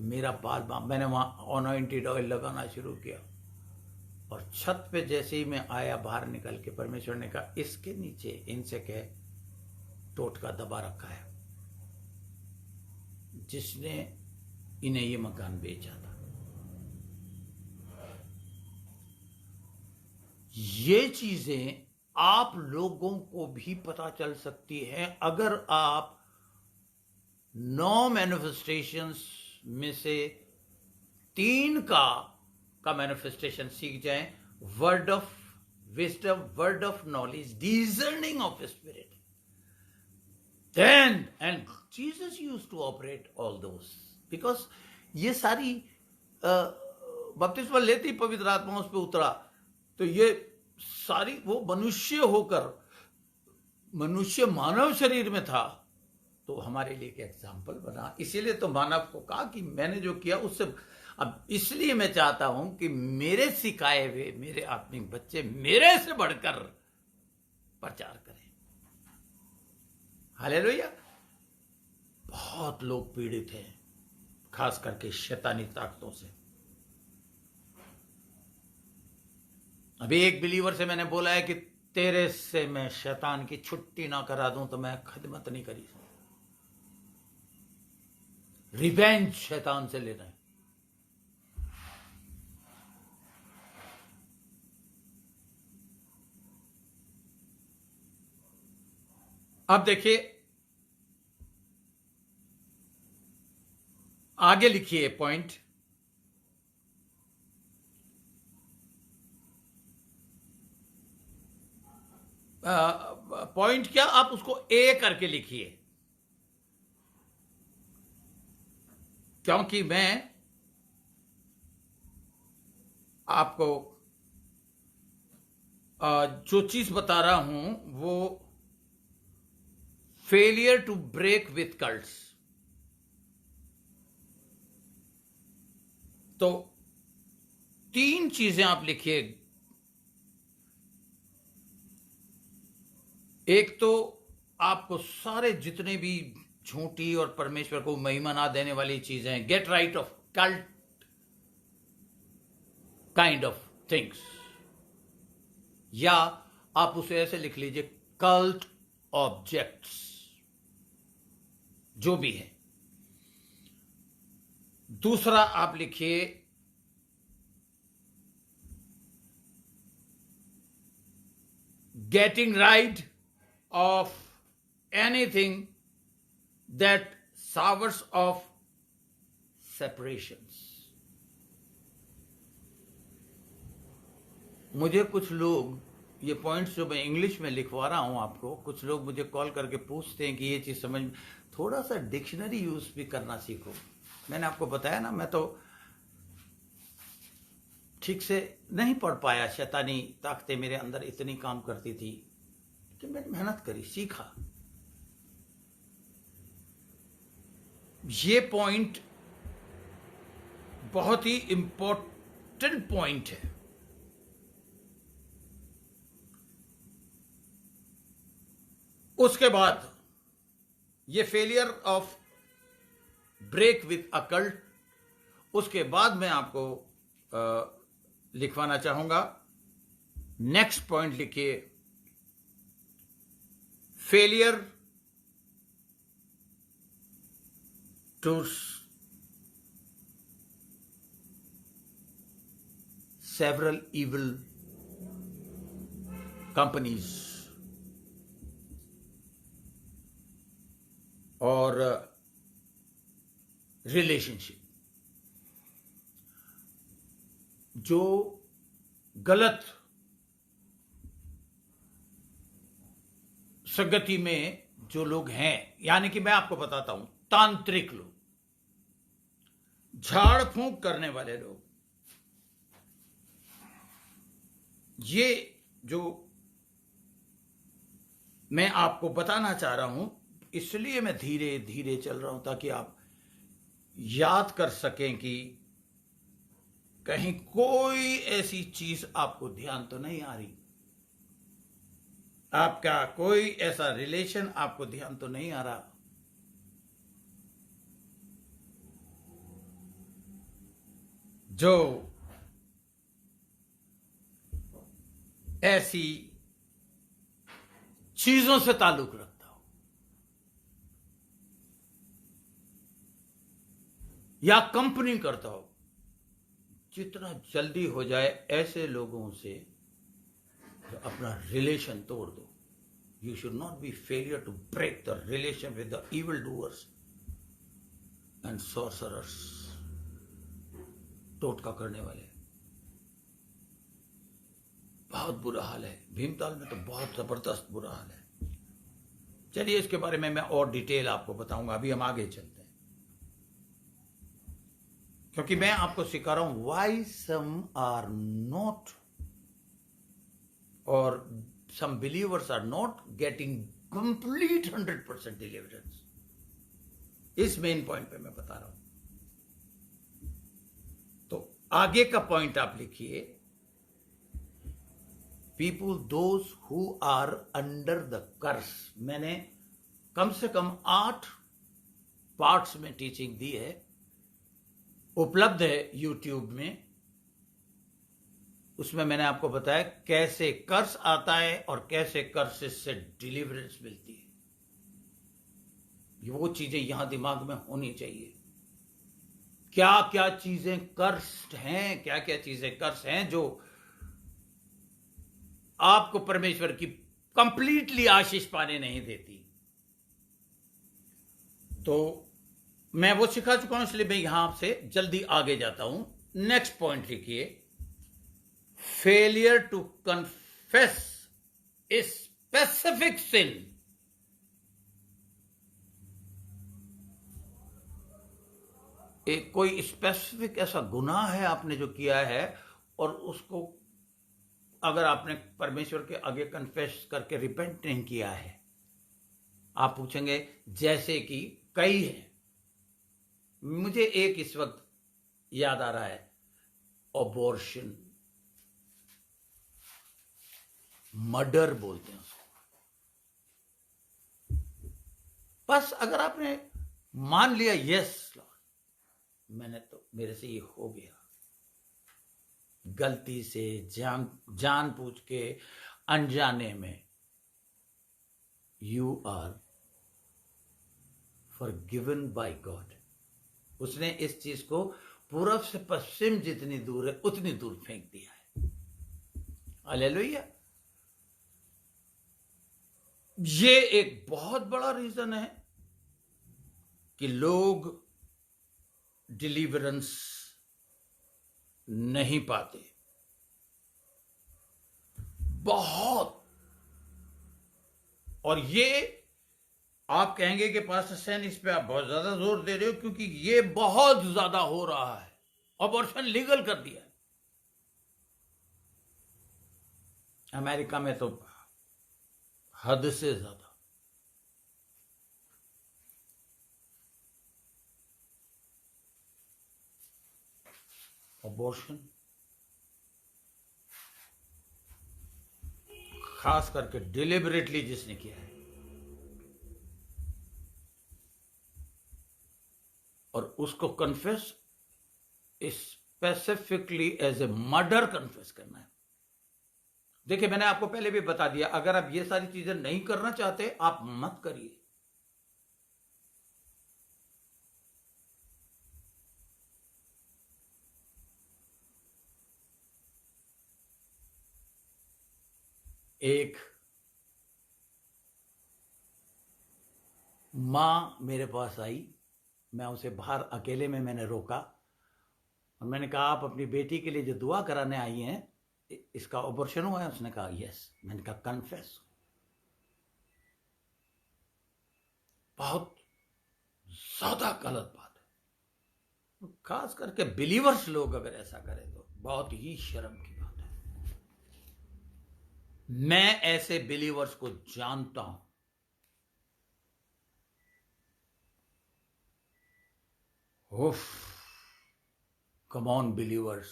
Speaker 1: मेरा बाल बाम, मैंने वहां अनॉइंटेड ऑयल लगाना शुरू किया, और छत पे जैसे ही मैं आया बाहर निकल के, परमेश्वर ने कहा इसके नीचे इनसे कह टोटका दबा रखा है जिसने इन्हें ये मकान बेचा था। ये चीजें आप लोगों को भी पता चल सकती हैं अगर आप 9 मैनिफेस्टेशंस में से 3 का मैनिफेस्टेशन सीख जाएं। Word of wisdom, word of knowledge, discerning of spirit, then and Jesus used to operate all those, because ये सारी बपतिस्मा लेती पवित्र आत्मा उस पे उतरा, तो ये सारी वो मनुष्य होकर, मनुष्य मानव शरीर में था, तो हमारे लिए एक एग्जाम्पल बना। इसीलिए तो मानव को कहा कि मैंने जो किया उससे, अब इसलिए मैं चाहता हूं कि मेरे सिखाए हुए मेरे आत्मिक बच्चे मेरे से बढ़कर प्रचार करें। हालेलुया। बहुत लोग पीड़ित हैं, खास करके शैतानी ताकतों से। अभी एक बिलीवर से मैंने बोला है कि तेरे से मैं शैतान की छुट्टी ना करा दूं तो मैं खिदमत नहीं करी। रिवेंज शैतान से लेना है। अब देखिए आगे लिखिए पॉइंट। पॉइंट क्या, आप उसको ए करके लिखिए, क्योंकि मैं आपको जो चीज बता रहा हूं वो failure to break with cults. तो 3 चीजें आप लिखिए। एक तो आपको सारे जितने भी झूठी और परमेश्वर को महिमा ना देने वाली चीजें, get right of cult kind of things, या आप उसे ऐसे लिख लीजिए कल्ट ऑब्जेक्ट्स, जो भी है। दूसरा आप लिखिए getting right of anything that showers of separations. मुझे कुछ लोग, ये पॉइंट्स जो मैं इंग्लिश में लिखवा रहा हूं आपको, कुछ लोग मुझे कॉल करके पूछते हैं कि ये चीज समझ, थोड़ा सा डिक्शनरी यूज भी करना सीखो। मैंने आपको बताया ना, मैं तो ठीक से नहीं पढ़ पाया, शैतानी ताकतें मेरे अंदर इतनी काम करती थी कि मैंने मेहनत करी, सीखा। ये पॉइंट बहुत ही इंपॉर्टेंट पॉइंट है। उसके बाद ये failure of break with occult, उसके बाद मैं आपको लिखवाना चाहूंगा। नेक्स्ट पॉइंट लिखिए, failure to several evil companies और रिलेशनशिप, जो गलत संगति में जो लोग हैं, यानी कि मैं आपको बताता हूं, तांत्रिक लोग, झाड़ फूंक करने वाले लोग, ये जो मैं आपको बताना चाह रहा हूं, इसलिए मैं धीरे धीरे चल रहा हूं ताकि आप याद कर सकें कि कहीं कोई ऐसी चीज आपको ध्यान तो नहीं आ रही, आपका कोई ऐसा रिलेशन आपको ध्यान तो नहीं आ रहा जो ऐसी चीजों से ताल्लुक रखता हो, या कंपनी करता हो। जितना जल्दी हो जाए ऐसे लोगों से अपना रिलेशन तोड़ दो। You should not be failure to break the relation with the evil doers and sorcerers, टोटका करने वाले। बहुत बुरा हाल है भीमताल में, तो बहुत जबरदस्त बुरा हाल है। चलिए इसके बारे में मैं और डिटेल आपको बताऊंगा, अभी हम आगे चलते हैं, क्योंकि मैं आपको सिखा रहा हूं व्हाई सम आर नॉट, और some believers are not getting complete 100% deliverance. इस मेन पॉइंट पे मैं बता रहा हूं। तो आगे का पॉइंट आप लिखिए, people those who are under the curse. मैंने कम से कम 8 पार्ट्स में टीचिंग दी है, उपलब्ध है यूट्यूब में। उसमें मैंने आपको बताया कैसे कर्स आता है और कैसे कर्स से डिलीवरेंस मिलती है। वो चीजें यहां दिमाग में होनी चाहिए। क्या क्या चीजें कर्स्ड हैं, क्या क्या चीजें कर्स हैं जो आपको परमेश्वर की कंप्लीटली आशीष पाने नहीं देती। तो मैं वो सिखा चुका हूं, इसलिए मैं यहां से जल्दी आगे जाता हूं। नेक्स्ट पॉइंट लिखिए, failure to confess a specific sin. एक कोई स्पेसिफिक ऐसा गुनाह है आपने जो किया है, और उसको अगर आपने परमेश्वर के आगे कन्फेस करके रिपेंट नहीं किया है, आप पूछेंगे जैसे कि कई हैं। मुझे एक इस वक्त याद आ रहा है, अबॉर्शन, मर्डर बोलते हैं उसको। बस अगर आपने मान लिया यस लॉर्ड, मैंने तो मेरे से ये हो गया, गलती से जान पूछ के अनजाने में, you are forgiven by God. उसने इस चीज को पूरब से पश्चिम जितनी दूर है उतनी दूर फेंक दिया है। हालेलुया। ये एक बहुत बड़ा रीजन है कि लोग डिलीवरेंस नहीं पाते। बहुत। और ये आप कहेंगे कि पास्टर सैन इस पे आप बहुत ज्यादा जोर दे रहे हो, क्योंकि ये बहुत ज्यादा हो रहा है। अबॉर्शन लीगल कर दिया है। अमेरिका में तो हद से ज्यादा। अबॉर्शन, खास करके डिलिबरेटली जिसने किया है, और उसको confess specifically as a murder confess करना है। देखिए, मैंने आपको पहले भी बता दिया, अगर आप ये सारी चीजें नहीं करना चाहते, आप मत करिए। एक मां मेरे पास आई, मैं उसे बाहर अकेले में मैंने रोका और मैंने कहा, आप अपनी बेटी के लिए जो दुआ कराने आई हैं, इसका ऑपरेशन हुआ है? उसने कहा यस। मैंने कहा कन्फेस। बहुत ज्यादा गलत बात है, खास करके बिलीवर्स लोग अगर ऐसा करें तो बहुत ही शर्म की बात है। मैं ऐसे बिलीवर्स को जानता हूं। उफ, come on believers,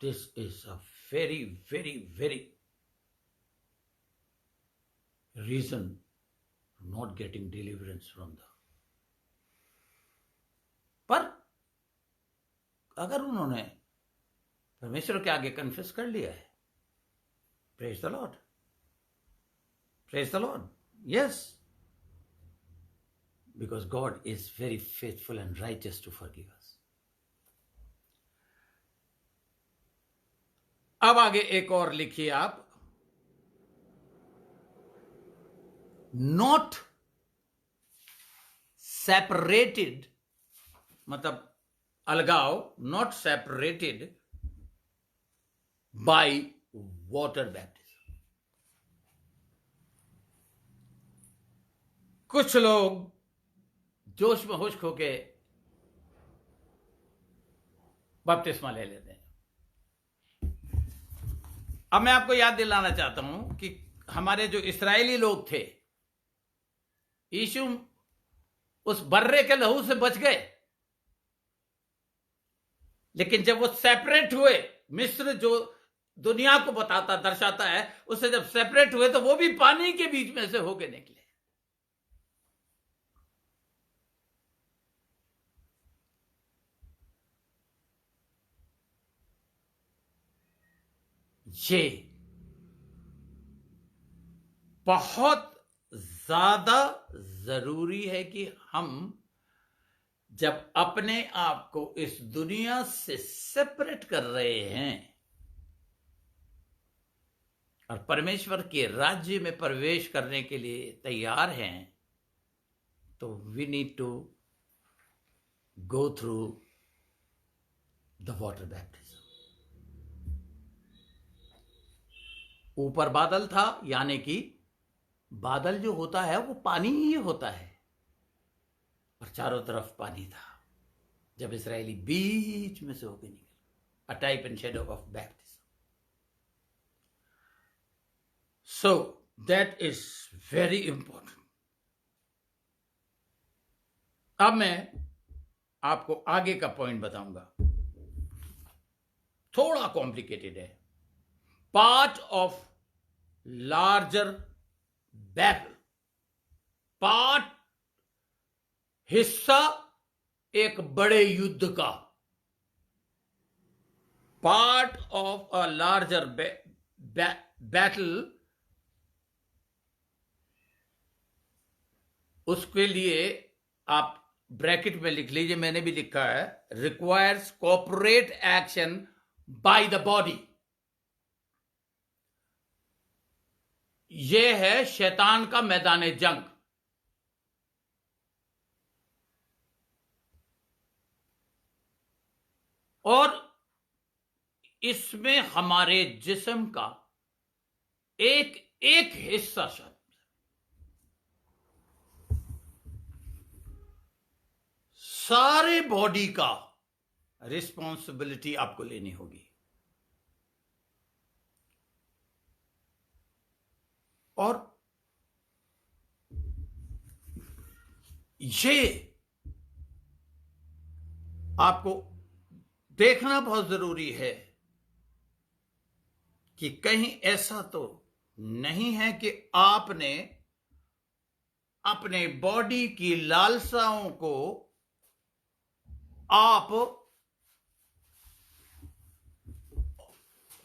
Speaker 1: this is a very very very reason for not getting deliverance from the, पर अगर उन्होंने परमेश्वर के आगे कन्फेस कर लिया है, praise the Lord, praise the Lord, yes, because God is very faithful and righteous to forgive us. अब आगे एक और लिखिए आप, नॉट सेपरेटेड, मतलब अलगाव, not separated by water baptism. कुछ लोग जोश में होश खो के बपतिस्मा ले लेते हैं। अब मैं आपको याद दिलाना चाहता हूं कि हमारे जो इस्राएली लोग थे, यीशु उस बर्रे के लहू से बच गए, लेकिन जब वो सेपरेट हुए, मिस्र जो दुनिया को बताता दर्शाता है, उससे जब सेपरेट हुए तो वो भी पानी के बीच में से होके निकले। ये बहुत ज्यादा जरूरी है कि हम जब अपने आप को इस दुनिया से सेपरेट कर रहे हैं और परमेश्वर के राज्य में प्रवेश करने के लिए तैयार हैं, तो we need to go through the water baptism. ऊपर बादल था, यानी कि बादल जो होता है वो पानी ही होता है, और चारों तरफ पानी था जब इस्राएली बीच में से होकर निकले, a type and shadow of baptism. So that is very important. अब मैं आपको आगे का पॉइंट बताऊंगा, थोड़ा कॉम्प्लिकेटेड है। Part of larger battle, part, हिस्सा एक बड़े युद्ध का, part of a larger battle. उसके लिए आप ब्रैकेट में लिख लीजिए, मैंने भी लिखा है, requires corporate action by the body. यह है शैतान का मैदान जंग। और इसमें हमारे जिस्म का एक एक हिस्सा, सारे बॉडी का रिस्पॉन्सिबिलिटी आपको लेनी होगी। और ये आपको देखना बहुत जरूरी है कि कहीं ऐसा तो नहीं है कि आपने अपने बॉडी की लालसाओं को आप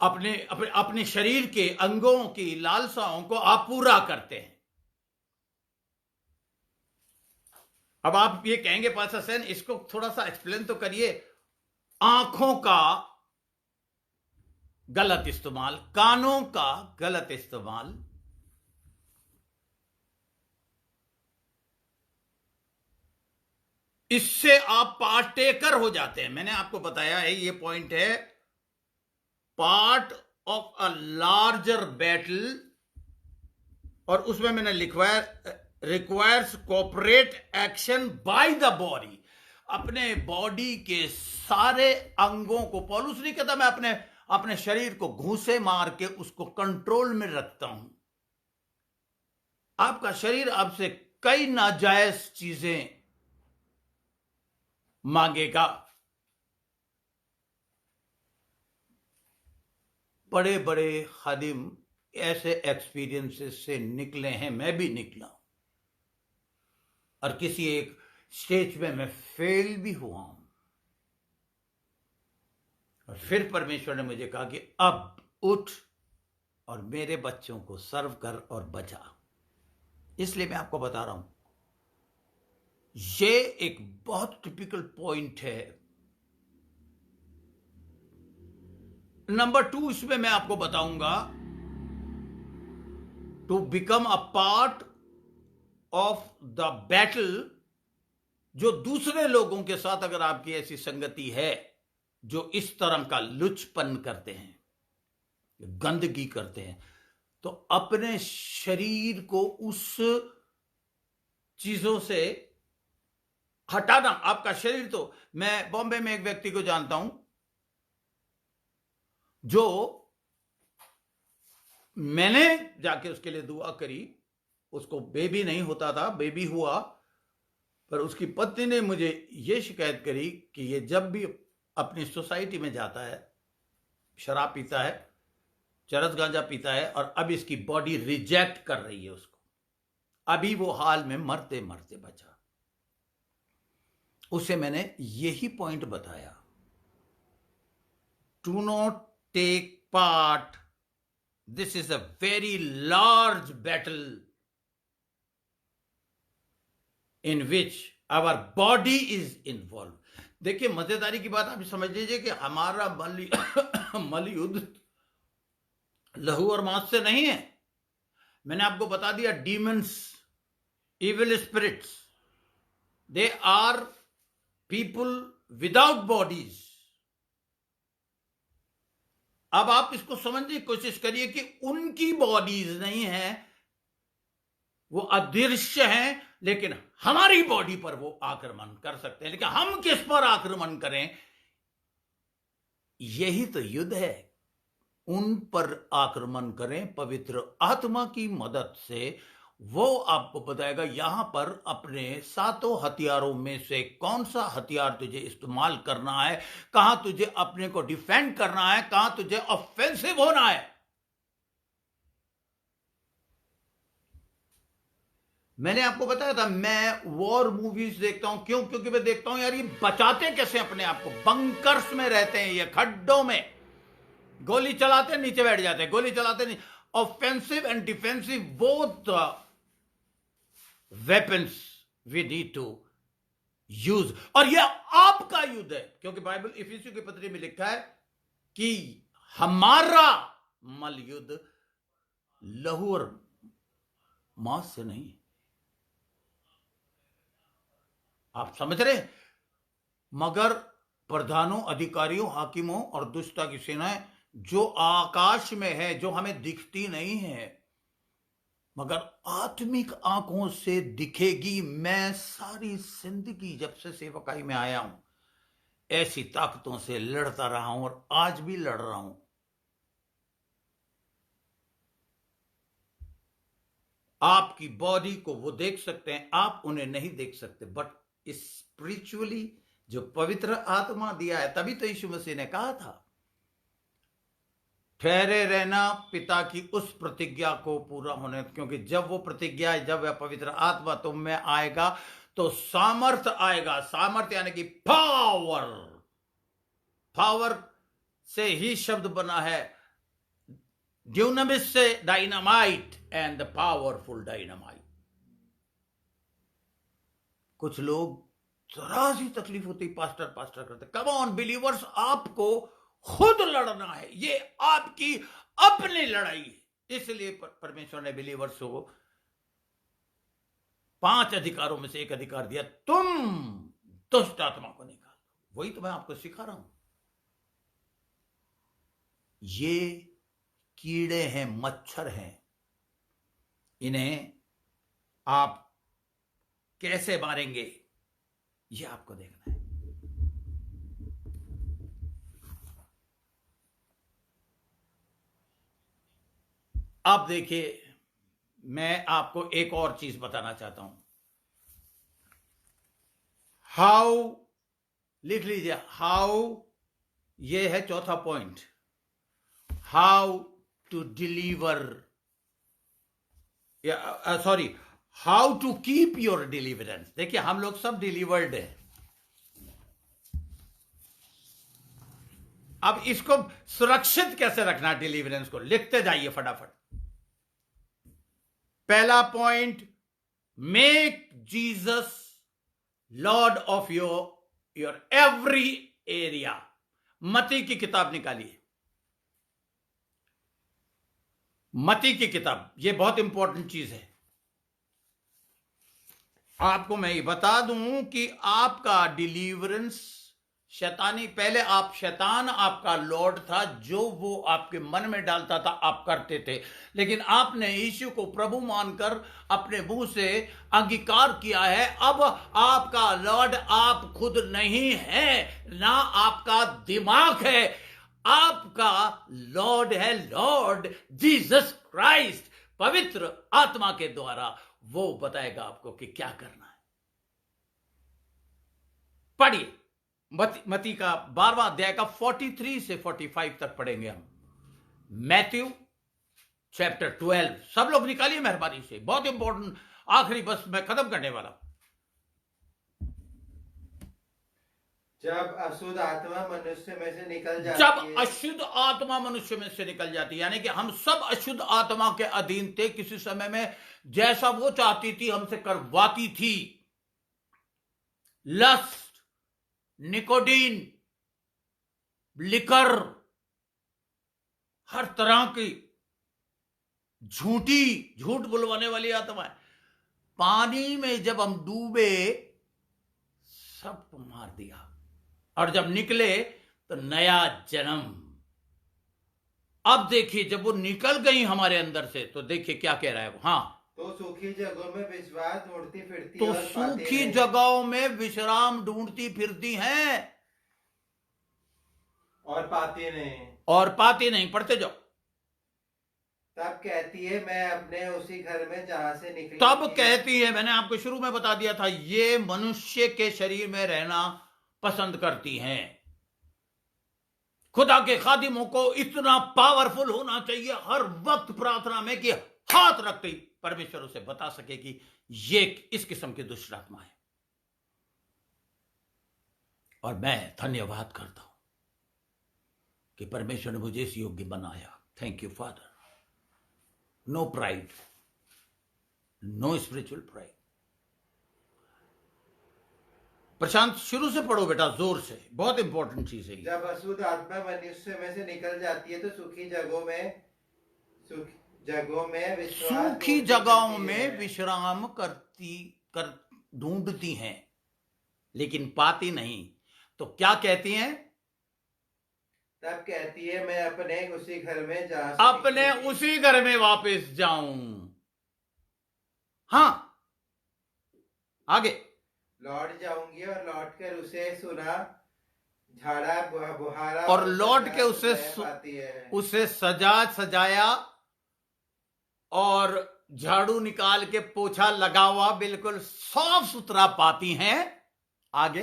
Speaker 1: अपने अपने अपने शरीर के अंगों की लालसाओं को आप पूरा करते हैं। अब आप ये कहेंगे पास्टर सेन, इसको थोड़ा सा एक्सप्लेन तो करिए। आंखों का गलत इस्तेमाल, कानों का गलत इस्तेमाल, इससे आप पार्टेकर हो जाते हैं। मैंने आपको बताया है, ये पॉइंट है, part of a larger battle, और उसमें मैंने लिखवाया requires cooperate action by the body. अपने बॉडी के सारे अंगों को, पौलुस नहीं कहता मैं अपने शरीर को घूंसे मार के उसको कंट्रोल में रखता हूं। आपका शरीर आपसे कई नाजायज चीजें मांगेगा। बड़े बड़े खादिम ऐसे एक्सपीरियंसेस से निकले हैं, मैं भी निकला, और किसी एक स्टेज में मैं फेल भी हुआ हूं, और फिर परमेश्वर ने मुझे कहा कि अब उठ और मेरे बच्चों को सर्व कर और बचा। इसलिए मैं आपको बता रहा हूं, ये एक बहुत टिपिकल पॉइंट है। नंबर 2, इसमें मैं आपको बताऊंगा, to become a part of the battle. जो दूसरे लोगों के साथ अगर आपकी ऐसी संगति है जो इस तरह का लुचपन करते हैं, गंदगी करते हैं, तो अपने शरीर को उस चीजों से हटाना। आपका शरीर तो, मैं बॉम्बे में एक व्यक्ति को जानता हूं जो, मैंने जाके उसके लिए दुआ करी, उसको बेबी नहीं होता था, बेबी हुआ, पर उसकी पत्नी ने मुझे यह शिकायत करी कि ये जब भी अपनी सोसाइटी में जाता है, शराब पीता है, चरस गांजा पीता है, और अब इसकी बॉडी रिजेक्ट कर रही है उसको। अभी वो हाल में मरते मरते बचा। उसे मैंने यही पॉइंट बताया, do not take part, this is a very large battle in which our body is involve. देखिए, मजेदारी की बात आप समझ लीजिए कि हमारा मल युद्ध लहू और मांस से नहीं है। मैंने आपको बता दिया, demons, evil spirits, they are people without bodies. अब आप इसको समझने की कोशिश करिए कि उनकी बॉडीज नहीं है, वो अदृश्य हैं, लेकिन हमारी बॉडी पर वो आक्रमण कर सकते हैं। लेकिन हम किस पर आक्रमण करें, यही तो युद्ध है। उन पर आक्रमण करें पवित्र आत्मा की मदद से। वो आपको बताएगा यहां पर अपने 7 हथियारों में से कौन सा हथियार तुझे इस्तेमाल करना है, कहां तुझे अपने को डिफेंड करना है, कहां तुझे ऑफेंसिव होना है। मैंने आपको बताया था, मैं वॉर मूवीज देखता हूं। क्यों? क्योंकि मैं देखता हूं यार, ये बचाते कैसे अपने आप को। बंकर्स में रहते हैं, ये खड्डों में गोली चलाते नीचे बैठ जाते हैं, गोली चलाते नहीं। Offensive and defensive both weapons we need to use. और यह आपका युद्ध है, क्योंकि बाइबल इफिसियों की पत्री में लिखा है कि हमारा मल युद्ध लहू और मांस से नहीं। आप समझ रहे? मगर प्रधानों, अधिकारियों, हाकिमों और दुष्टता की सेनाएं जो आकाश में है, जो हमें दिखती नहीं है मगर आत्मिक आंखों से दिखेगी। मैं सारी जिंदगी जब से सेवकाई में आया हूं ऐसी ताकतों से लड़ता रहा हूं और आज भी लड़ रहा हूं। आपकी बॉडी को वो देख सकते हैं, आप उन्हें नहीं देख सकते, बट स्पिरिचुअली जो पवित्र आत्मा दिया है, तभी तो यीशु मसीह ने कहा था ठहरे रहना पिता की उस प्रतिज्ञा को पूरा होने, क्योंकि जब वो प्रतिज्ञा, जब वह पवित्र आत्मा तुम में आएगा तो सामर्थ आएगा। सामर्थ यानी कि पावर, पावर से ही शब्द बना है, ड्यूनामिस से dynamite, and the powerful dynamite. कुछ लोग जरा सी तकलीफ होती पास्टर पास्टर करते। कम ऑन बिलीवर्स, आपको खुद लड़ना है, ये आपकी अपनी लड़ाई है। इसलिए परमेश्वर ने बिलीवर्स को 5 अधिकारों में से एक अधिकार दिया, तुम दुष्ट आत्मा को निकाल दो। वही तो मैं आपको सिखा रहा हूं। ये कीड़े हैं, मच्छर हैं, इन्हें आप कैसे मारेंगे ये आपको देखना है। अब देखिए, मैं आपको एक और चीज बताना चाहता हूं। हाउ, लिख लीजिए, हाउ, ये है चौथा point, how to deliver, sorry, how to keep your deliverance. देखिए, हम लोग सब डिलीवर्ड हैं। अब इसको सुरक्षित कैसे रखना डिलीवरेंस को, लिखते जाइए फटाफट। पहला point, make Jesus Lord of your every area. मती की किताब निकालिए, मती की किताब, यह बहुत इंपॉर्टेंट चीज है। आपको मैं ये बता दूं कि आपका डिलीवरेंस शैतानी, पहले आप, शैतान आपका लॉर्ड था, जो वो आपके मन में डालता था आप करते थे, लेकिन आपने यीशु को प्रभु मानकर अपने मुंह से अंगीकार किया है। अब आपका लॉर्ड आप खुद नहीं है, ना आपका दिमाग है, आपका लॉर्ड है लॉर्ड जीसस क्राइस्ट। पवित्र आत्मा के द्वारा वो बताएगा आपको कि क्या करना है। पढ़िए, मती का 12वां अध्याय का 43 से 45 तक पढ़ेंगे हम। मैथ्यू चैप्टर 12, सब लोग निकालिए मेहरबानी से, बहुत इंपॉर्टेंट, आखिरी, बस मैं खत्म करने वाला।
Speaker 2: जब अशुद्ध आत्मा मनुष्य में से निकल जाती
Speaker 1: जब
Speaker 2: है,
Speaker 1: अशुद्ध आत्मा मनुष्य में से निकल जाती है, यानी कि हम सब अशुद्ध आत्मा के अधीन थे किसी समय में, जैसा वो चाहती थी हमसे करवाती थी। लस्ट, निकोडीन, लिकर, हर तरह की झूठ बुलवाने वाली आत्मा है। पानी में जब हम डूबे सबको मार दिया, और जब निकले तो नया जन्म। अब देखिए, जब वो निकल गई हमारे अंदर से, तो देखिए क्या कह रहा है वो। हाँ,
Speaker 2: तो सूखी जगहों में विश्वास ढूंढती फिरती,
Speaker 1: तो
Speaker 2: और पाते
Speaker 1: सूखी
Speaker 2: हैं।
Speaker 1: जगहों में विश्राम ढूंढती फिरती हैं
Speaker 2: और पाती नहीं।
Speaker 1: और पाती नहीं। पढ़ते जाओ।
Speaker 2: तब कहती है, मैं अपने उसी घर में जहां से निकली
Speaker 1: तब
Speaker 2: थी।
Speaker 1: कहती है, मैंने आपको शुरू में बता दिया था, ये मनुष्य के शरीर में रहना पसंद करती हैं। खुदा के खादिमों को इतना पावरफुल होना चाहिए हर वक्त प्रार्थना में कि हाथ रखते ही परमेश्वर उसे बता सके कि ये इस किस्म की दुष्ट आत्मा है। और मैं धन्यवाद करता हूं कि परमेश्वर ने मुझे इस योग्य बनाया। Thank you father. No pride, no spiritual pride. Prashant, शुरू से पढ़ो बेटा, जोर से, बहुत इंपॉर्टेंट चीज है।
Speaker 2: जब अशुद्ध आत्मा मनुष्य में से निकल जाती है तो सूखी जगहों में विश्वास
Speaker 1: सूखी
Speaker 2: ढूंढती
Speaker 1: जगहों
Speaker 2: फिरती
Speaker 1: में
Speaker 2: है।
Speaker 1: विश्राम ढूंढती हैं, लेकिन पाती नहीं। तो क्या कहती हैं?
Speaker 2: तब कहती है, मैं अपने उसी घर में जहां से
Speaker 1: अपने
Speaker 2: निकली थी।
Speaker 1: उसी घर में वापस जाऊं। हाँ, आगे।
Speaker 2: लौट जाऊंगी और लौट कर उसे सुना, झाड़ा बुहारा
Speaker 1: और लौट के
Speaker 2: सजाया पाती है।
Speaker 1: उसे सजाया और झाड़ू निकाल के पोछा लगा हुआ बिल्कुल साफ सुथरा पाती हैं। आगे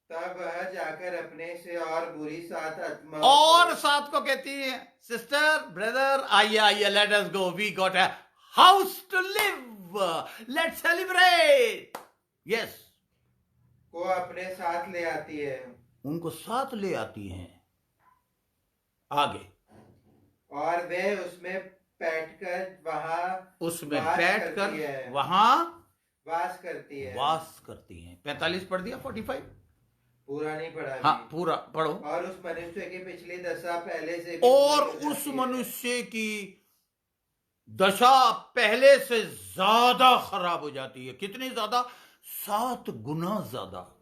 Speaker 2: तब वह जाकर अपने से और बुरी सात आत्माओं
Speaker 1: और साथ को कहती है, सिस्टर ब्रदर आइए आइए, let us go, we got a house to live, let's celebrate. Yes,
Speaker 2: को अपने साथ ले आती है,
Speaker 1: उनको साथ ले आती हैं। आगे,
Speaker 2: और वे उसमें बैठकर
Speaker 1: उसमें
Speaker 2: वास
Speaker 1: बैठ
Speaker 2: करती
Speaker 1: कर
Speaker 2: है।
Speaker 1: वहां
Speaker 2: वास करती है।
Speaker 1: वास करती हैं। 45 पढ़ दिया? 45?
Speaker 2: पूरा नहीं पढ़ा
Speaker 1: हाँ
Speaker 2: अभी।
Speaker 1: पूरा पढ़ो।
Speaker 2: और उस मनुष्य की पिछली दशा पहले से भी
Speaker 1: और
Speaker 2: बुरी हो
Speaker 1: उस
Speaker 2: जाती है।
Speaker 1: मनुष्य की दशा पहले से ज्यादा खराब हो जाती है। कितनी ज्यादा? 7 गुना ज्यादा।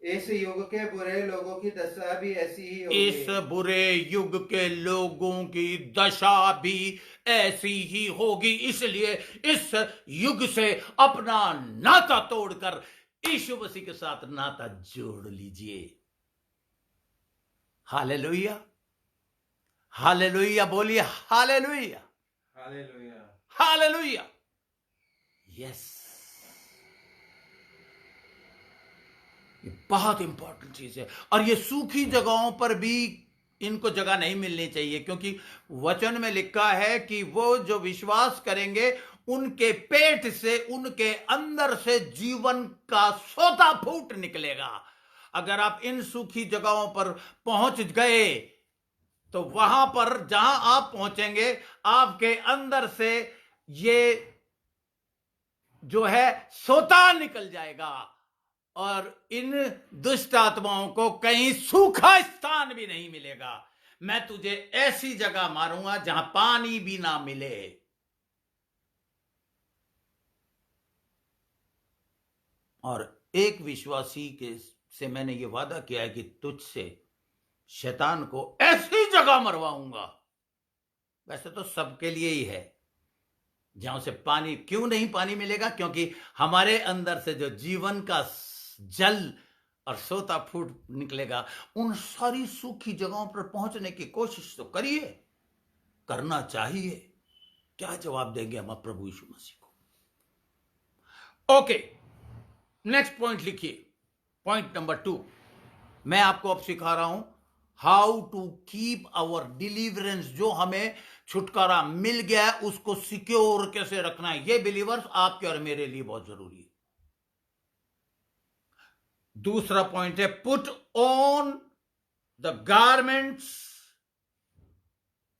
Speaker 2: इस युग के बुरे लोगों की दशा भी ऐसी ही होगी।
Speaker 1: इस बुरे युग के लोगों की दशा भी ऐसी ही होगी। इसलिए इस युग से अपना नाता तोड़कर यीशु मसीह के साथ नाता जोड़ लीजिए। हालेलुया, हालेलुया, बोलिए हालेलुया,
Speaker 2: हालेलुया।
Speaker 1: हालेलुया। यस, ये बहुत इंपॉर्टेंट चीज है। और ये सूखी जगहों पर भी इनको जगह नहीं मिलनी चाहिए, क्योंकि वचन में लिखा है कि वो जो विश्वास करेंगे उनके पेट से, उनके अंदर से जीवन का सोता फूट निकलेगा। अगर आप इन सूखी जगहों पर पहुंच गए तो वहां पर जहां आप पहुंचेंगे, आपके अंदर से ये जो है सोता निकल जाएगा और इन दुष्ट आत्माओं को कहीं सूखा स्थान भी नहीं मिलेगा। मैं तुझे ऐसी जगह मारूंगा जहां पानी भी ना मिले। और एक विश्वासी के से मैंने ये वादा किया है कि तुझसे शैतान को ऐसी जगह मरवाऊंगा। वैसे तो सबके लिए ही है जहां से पानी, क्यों नहीं पानी मिलेगा? क्योंकि हमारे अंदर से जो जीवन का जल और सोता फूट निकलेगा। उन सारी सूखी जगहों पर पहुंचने की कोशिश तो करिए, करना चाहिए। क्या जवाब देंगे हम प्रभु यीशु मसीह को? ओके, नेक्स्ट पॉइंट लिखिए, पॉइंट नंबर 2। मैं आपको अब सिखा रहा हूं how to keep our deliverance. जो हमें छुटकारा मिल गया है उसको सिक्योर कैसे रखना है। ये बिलीवर्स आपके और मेरे लिए बहुत जरूरी है। दूसरा पॉइंट है put on the garments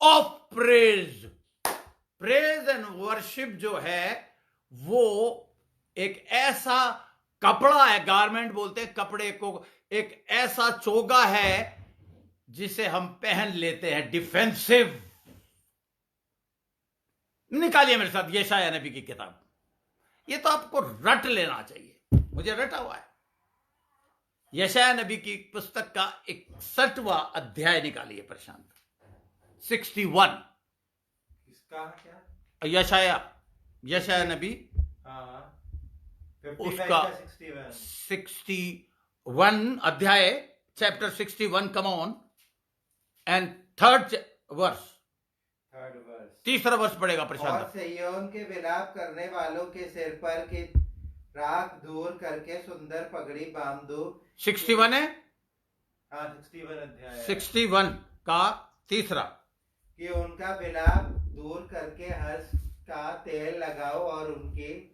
Speaker 1: of praise. Praise and worship जो है वो एक ऐसा कपड़ा है, गारमेंट बोलते हैं कपड़े को, एक ऐसा चोगा है जिसे हम पहन लेते हैं, डिफेंसिव। निकालिए मेरे साथ यशायाह नबी की किताब। ये तो आपको रट लेना चाहिए, मुझे रटा हुआ है। यशायाह नबी की पुस्तक का 61वां अध्याय निकालिए प्रशांत। 61।
Speaker 2: इसका क्या?
Speaker 1: यशायाह नबी,
Speaker 2: हाँ,
Speaker 1: उसका 61 अध्याय, chapter 61, come on, and third verse, तीसरा वर्ष पड़ेगा
Speaker 2: और
Speaker 1: प्रशांत।
Speaker 2: सिय्योन के विलाप करने वालों के सिर पर की राख दूर करके सुंदर पगड़ी बांध दो।
Speaker 1: 61 है?
Speaker 2: हाँ, 61 अध्याय है।
Speaker 1: 61 का तीसरा,
Speaker 2: कि उनका विलाप दूर करके हर्ष का तेल लगाओ और उनकी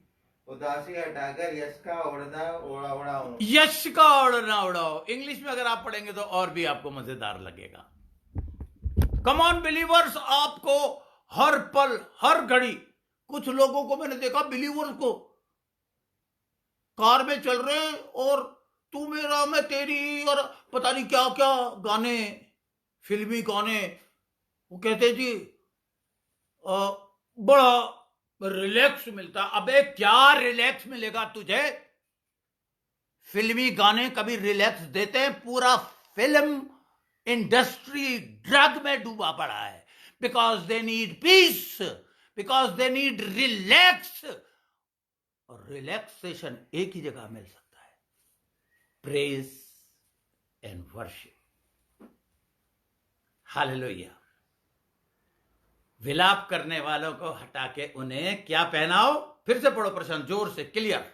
Speaker 2: उदासी हटाकर यश का ओढ़ना उड़ाओ।
Speaker 1: यश का ओढ़ना उड़ाओ। इंग्लिश में अगर आप पढ़ेंगे तो और भी आपको मजेदार लगेगा। कम ऑन बिलीवर्स, आपको हर पल हर घड़ी, कुछ लोगों को मैंने देखा बिलीवर्स को कार में चल रहे और तू मेरा मैं तेरी और पता नहीं क्या क्या गाने, फिल्मी गाने, वो कहते जी बड़ा रिलैक्स मिलता। अबे क्या रिलैक्स मिलेगा तुझे? फिल्मी गाने कभी रिलैक्स देते हैं? पूरा फिल्म इंडस्ट्री ड्रग में डूबा पड़ा है, because they need piece, because they need relax. और रिलैक्सेशन एक ही जगह मिल सकता है, प्रेज एंड वर्शिप। हालेलुया। विलाप करने वालों को हटा के उन्हें क्या पहनाओ? फिर से पढ़ो प्रश्न जोर से, क्लियर।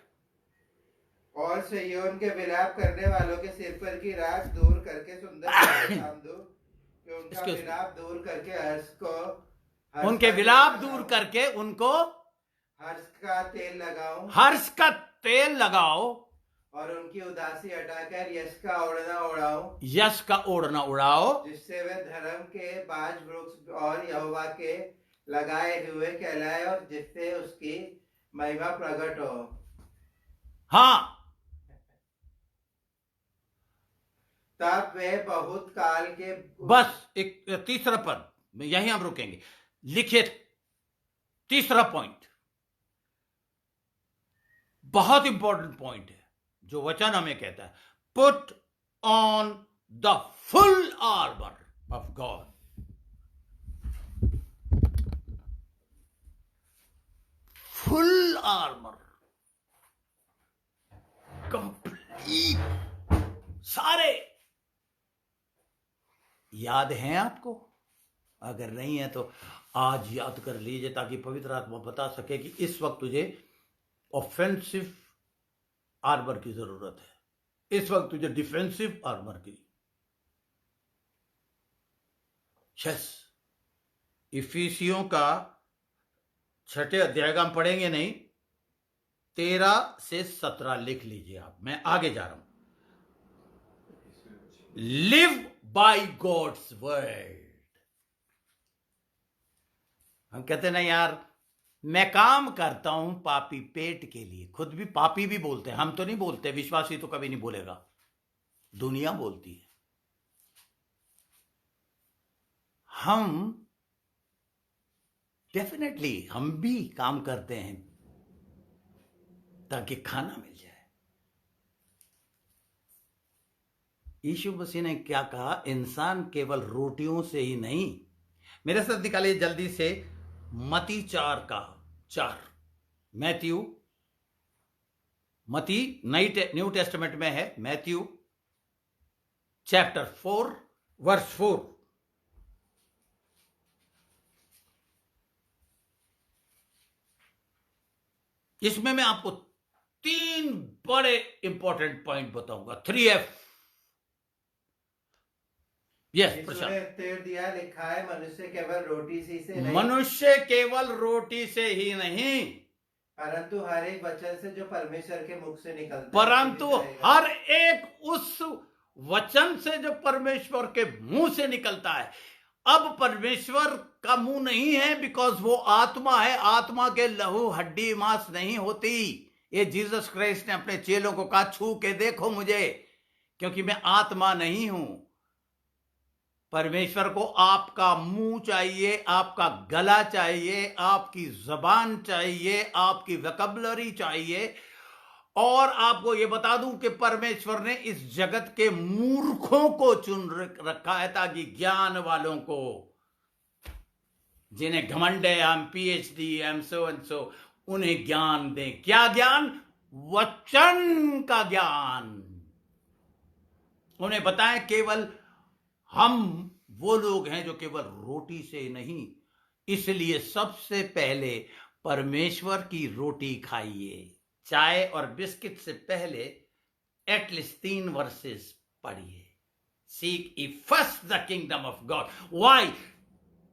Speaker 2: और सिय्योन के विलाप करने वालों के सिर पर की राख दूर करके सुंदर कपड़े थाम दो कि उनका
Speaker 1: Excuse me.
Speaker 2: विलाप दूर करके
Speaker 1: उनके
Speaker 2: का
Speaker 1: विलाप
Speaker 2: तेल
Speaker 1: दूर
Speaker 2: लगाओ।
Speaker 1: करके उनको
Speaker 2: हर्ष का तेल लगाओ
Speaker 1: हर्ष का तेल लगाओ
Speaker 2: और उनकी उदासी हटाकर यश का ओढ़ना ओढ़ाओ,
Speaker 1: यश का ओढ़ना उड़ाओ,
Speaker 2: जिससे वे धर्म के बाज वृक्ष और यहोवा के लगाए हुए कहलाए और जिससे उसकी महिमा प्रकट हो।
Speaker 1: हाँ,
Speaker 2: तब वे बहुत काल के
Speaker 1: बस एक तीसरा पद में यहीं हम रुकेंगे। लिखिए तीसरा पॉइंट, बहुत इंपॉर्टेंट पॉइंट है जो वचन हमें कहता है, put on the full armour of God. Full armour, complete, सारे याद हैं आपको? अगर नहीं है तो आज याद कर लीजिए ताकि पवित्र आत्मा बता सके कि इस वक्त तुझे ऑफेंसिव आर्मर की जरूरत है, इस वक्त तुझे डिफेंसिव आर्मर की। यस, इफिसियों का 6 अध्याय का हम पढ़ेंगे नहीं, 13 से 17 लिख लीजिए आप। मैं आगे जा रहा हूं। Live by God's word. हम कहते ना यार, मैं काम करता हूं पापी पेट के लिए। खुद भी पापी भी बोलते हैं, हम तो नहीं बोलते, विश्वासी तो कभी नहीं बोलेगा, दुनिया बोलती है। हम डेफिनेटली हम भी काम करते हैं ताकि खाना मिल जाए। यीशु मसीह ने क्या कहा? इंसान केवल रोटियों से ही नहीं। मेरे साथ निकालिए जल्दी से मती 4 का 4। मती न्यू टेस्टामेंट में है, मैथ्यू चैप्टर 4 वर्स 4। इसमें मैं आपको 3 बड़े इंपॉर्टेंट पॉइंट बताऊंगा। 3F। यस प्रशांत।
Speaker 2: उत्तर दिया, लिखा है मनुष्य केवल रोटी से नहीं,
Speaker 1: मनुष्य केवल रोटी से ही नहीं
Speaker 2: परंतु हर एक वचन से जो परमेश्वर के मुख से निकलता है,
Speaker 1: परंतु
Speaker 2: जीवित रहेगा।
Speaker 1: हर एक उस वचन से जो परमेश्वर के मुंह से निकलता है। अब परमेश्वर का मुंह नहीं है, बिकॉज वो आत्मा है। आत्मा के लहू हड्डी मांस नहीं होती। ये जीसस क्राइस्ट ने अपने चेलों को कहा, छू के देखो मुझे, क्योंकि मैं आत्मा नहीं हूं। परमेश्वर को आपका मुंह चाहिए, आपका गला चाहिए, आपकी जबान चाहिए, आपकी वोकैबुलरी चाहिए। और आपको यह बता दूं कि परमेश्वर ने इस जगत के मूर्खों को चुन रखा है ताकि ज्ञान वालों को, जिन्हें घमंड है, हम PhD, हम सो एंड सो, उन्हें ज्ञान दें। क्या ज्ञान? वचन का ज्ञान। उन्हें बताएं केवल हम वो लोग हैं जो केवल रोटी से नहीं, इसलिए सबसे पहले परमेश्वर की रोटी खाइए। चाय और बिस्किट से पहले एटलीस्ट 3 वर्सेस पढ़िए। Seek ye first the kingdom of God. Why?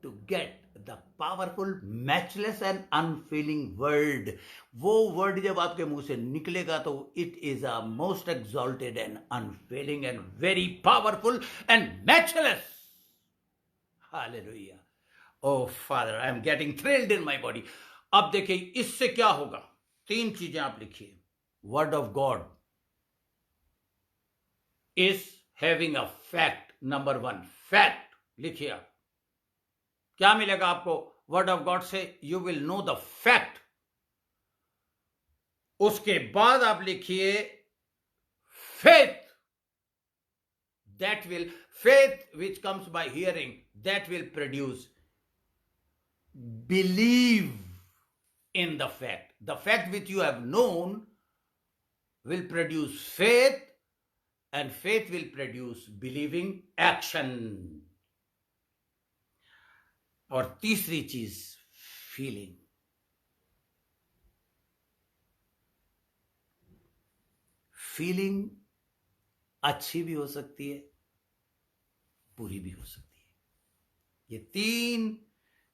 Speaker 1: To get the powerful, matchless and unfailing word. वो वर्ड जब आपके मुंह से निकलेगा तो it is a most exalted and unfailing and very powerful and matchless. Hallelujah. Oh father, I am getting thrilled in my body. अब देखिए इससे क्या होगा। 3 चीजें आप लिखिए। Word of God is having a fact. Number 1 fact लिखिए आप। क्या मिलेगा आपको वर्ड ऑफ गॉड से? You will know the fact. उसके बाद आप लिखिए faith. That will, faith which comes by hearing, that will produce believe in the fact. The fact which you have known will produce faith, and faith will produce believing action. और तीसरी चीज feeling. Feeling अच्छी भी हो सकती है, बुरी भी हो सकती है। ये तीन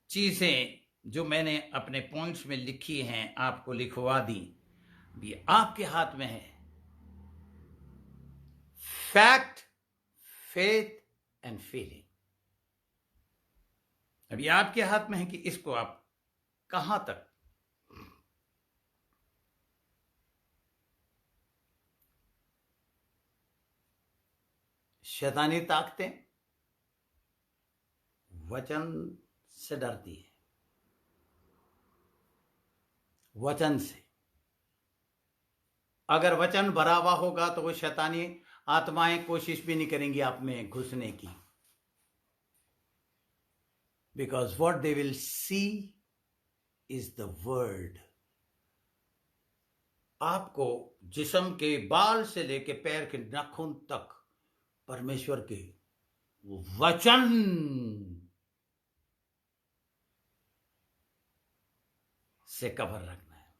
Speaker 1: चीजें जो मैंने अपने पॉइंट्स में लिखी हैं, आपको लिखवा दी, ये आपके हाथ में है। Fact, faith and feeling. अभी आपके हाथ में है कि इसको आप कहां तक शैतानी ताकतें वचन से डरती है, वचन से। अगर वचन भरा हुआ होगा तो वो शैतानी आत्माएं कोशिश भी नहीं करेंगी आप में घुसने की, because what they will see is the word. आपको जिस्म के बाल से लेके पैर के नाखून तक परमेश्वर के वचन से कवर रखना है।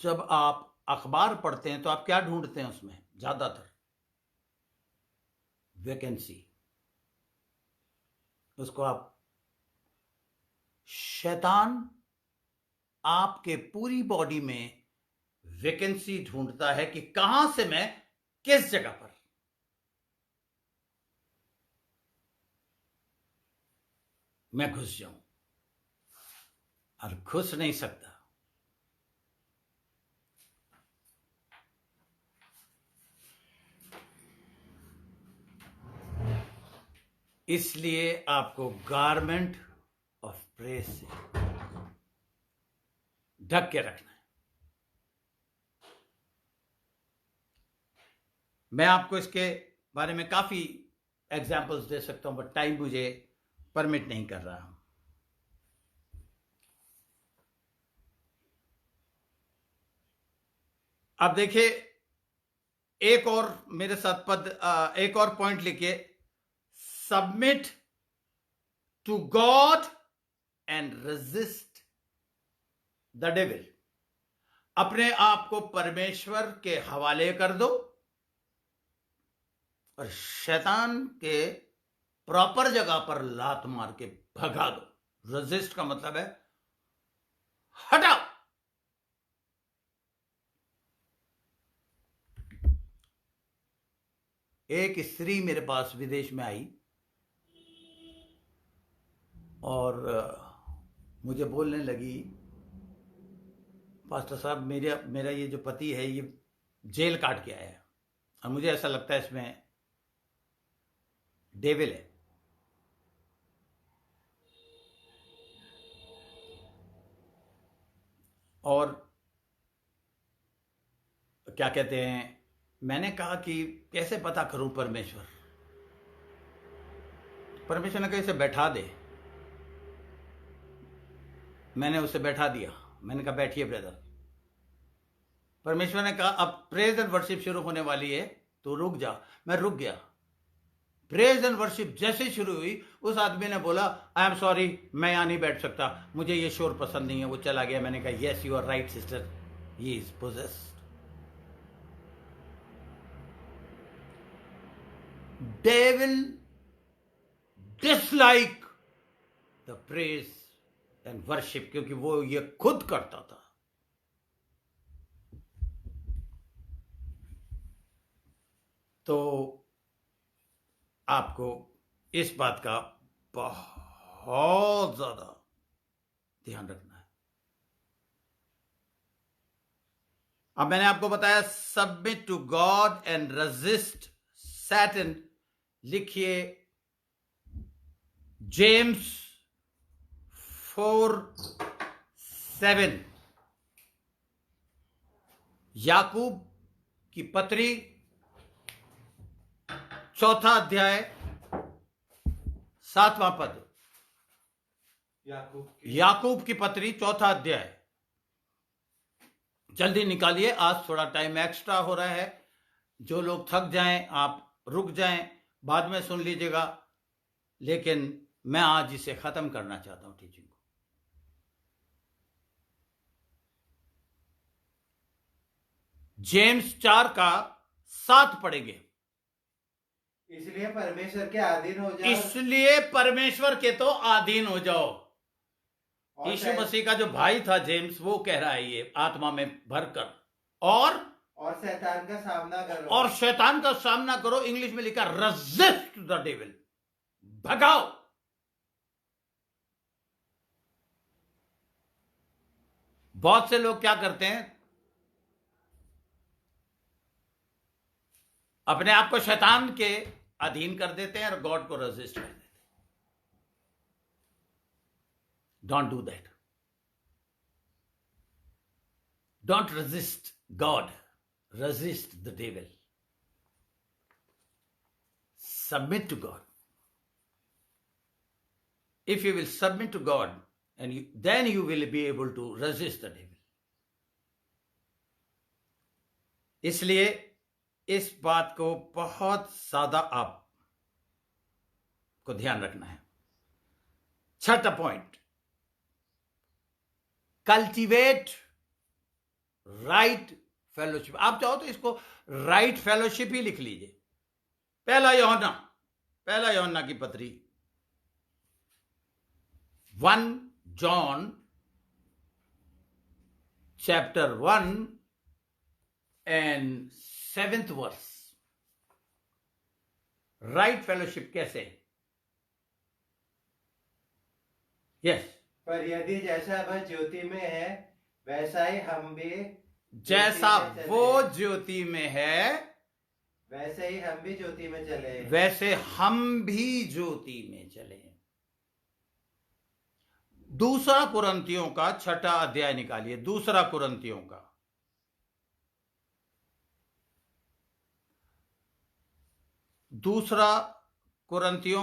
Speaker 1: जब आप अखबार पढ़ते हैं तो आप क्या ढूंढते हैं उसमें? ज्यादातर वैकेंसी। उसको आप, शैतान आपके पूरी बॉडी में वैकेंसी ढूंढता है कि कहां से मैं किस जगह पर मैं घुस जाऊं, और घुस नहीं सकता। इसलिए आपको गारमेंट ऑफ प्रेज से ढक के रखना है। मैं आपको इसके बारे में काफी एग्जाम्पल्स दे सकता हूं, बट टाइम मुझे परमिट नहीं कर रहा हूं। अब देखिए, एक और मेरे साथ एक और पॉइंट लिखिए, submit to God and resist the devil. अपने आप को परमेश्वर के हवाले कर दो और शैतान के प्रॉपर जगह पर लात मार के भगा दो। रेजिस्ट का मतलब है हटाओ। एक स्त्री मेरे पास विदेश में आई और मुझे बोलने लगी, पास्टर साहब, मेरा ये जो पति है ये जेल काट के आया है और मुझे ऐसा लगता है इसमें डेविल है। और क्या कहते हैं, मैंने कहा कि कैसे पता करूं परमेश्वर? परमेश्वर ने कहा इसे बैठा दे। मैंने उसे बैठा दिया। मैंने कहा बैठिए ब्रदर। परमेश्वर ने कहा अब प्रेज एंड वर्शिप शुरू होने वाली है तो रुक जा। मैं रुक गया। प्रेज एंड वर्शिप जैसे शुरू हुई, उस आदमी ने बोला आई एम सॉरी, मैं यहां नहीं बैठ सकता, मुझे ये शोर पसंद नहीं है। वो चला गया। मैंने कहा yes you are right sister, he is possessed. Devil dislike the praise and worship, क्योंकि वो ये खुद करता था। तो आपको इस बात का बहुत ज्यादा ध्यान रखना है। अब मैंने आपको बताया submit to God and resist Satan. लिखिए जेम्स 4:7, याकूब की पत्री 4 अध्याय 7वां पद। याकूब की पत्री 4 अध्याय। जल्दी निकालिए, आज थोड़ा टाइम एक्स्ट्रा हो रहा है। जो लोग थक जाएं आप रुक जाएं, बाद में सुन लीजिएगा, लेकिन मैं आज इसे खत्म करना चाहता हूं टीचिंग को। जेम्स 4 का 7 पढ़ेंगे।
Speaker 2: इसलिए परमेश्वर के अधीन हो जाओ,
Speaker 1: इसलिए परमेश्वर के तो अधीन हो जाओ।
Speaker 2: और
Speaker 1: यीशु मसीह का जो भाई था जेम्स, वो कह रहा है ये आत्मा में भरकर, और
Speaker 2: शैतान का सामना करो,
Speaker 1: और शैतान का सामना करो। इंग्लिश में लिखा रेजिस्ट द डेविल, भगाओ। बहुत से लोग क्या करते हैं, अपने आप को शैतान के अधीन कर देते हैं और गॉड को रेजिस्ट कर देते हैं। Don't do that. Don't resist God, resist the devil. Submit to God. If you will submit to God, then you will be able to resist the devil. इसलिए इस बात को बहुत ज्यादा आपको ध्यान रखना है। 6था पॉइंट, कल्टिवेट राइट फेलोशिप। आप चाहो तो इसको राइट फेलोशिप ही लिख लीजिए। पहला यूहन्ना की पत्री 1 John chapter 1 and 7th verse। Right fellowship कैसे? यस।
Speaker 2: पर यदि जैसा वह ज्योति में है वैसा ही हम भी,
Speaker 1: जैसा वो ज्योति में है
Speaker 2: वैसे ही हम भी ज्योति में चले,
Speaker 1: वैसे हम भी ज्योति में चले। दूसरा कुरिन्थियों का 6ठा अध्याय निकालिए। दूसरा कुरिन्थियों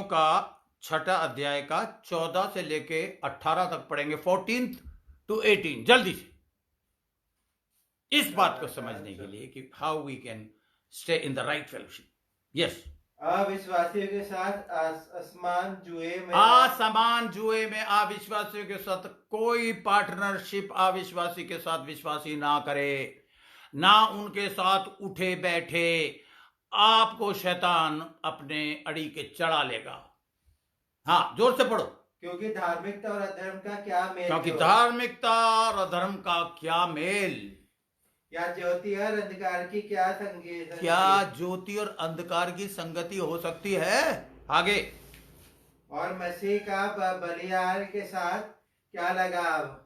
Speaker 1: का 6ठा अध्याय का 14 से लेके 18 तक पढ़ेंगे, 14 to 18, जल्दी से इस बात को समझने के लिए कि how we can stay in the right fellowship. Yes.
Speaker 2: अविश्वासियों के साथ असमान जुए में अविश्वासियों के साथ कोई पार्टनरशिप अविश्वासी के साथ विश्वासी ना करे, ना उनके साथ उठे बैठे। आपको शैतान अपने अड़ी के चढ़ा लेगा। हाँ, जोर से पढ़ो। क्योंकि धार्मिकता और अधर्म का क्या मेल?
Speaker 1: क्योंकि धार्मिकता और अधर्म का क्या मेल?
Speaker 2: या ज्योति और अंधकार की क्या संगति?
Speaker 1: क्या ज्योति और अंधकार की संगति हो सकती है? आगे।
Speaker 2: और मसीह का बलियाल के साथ क्या लगाव?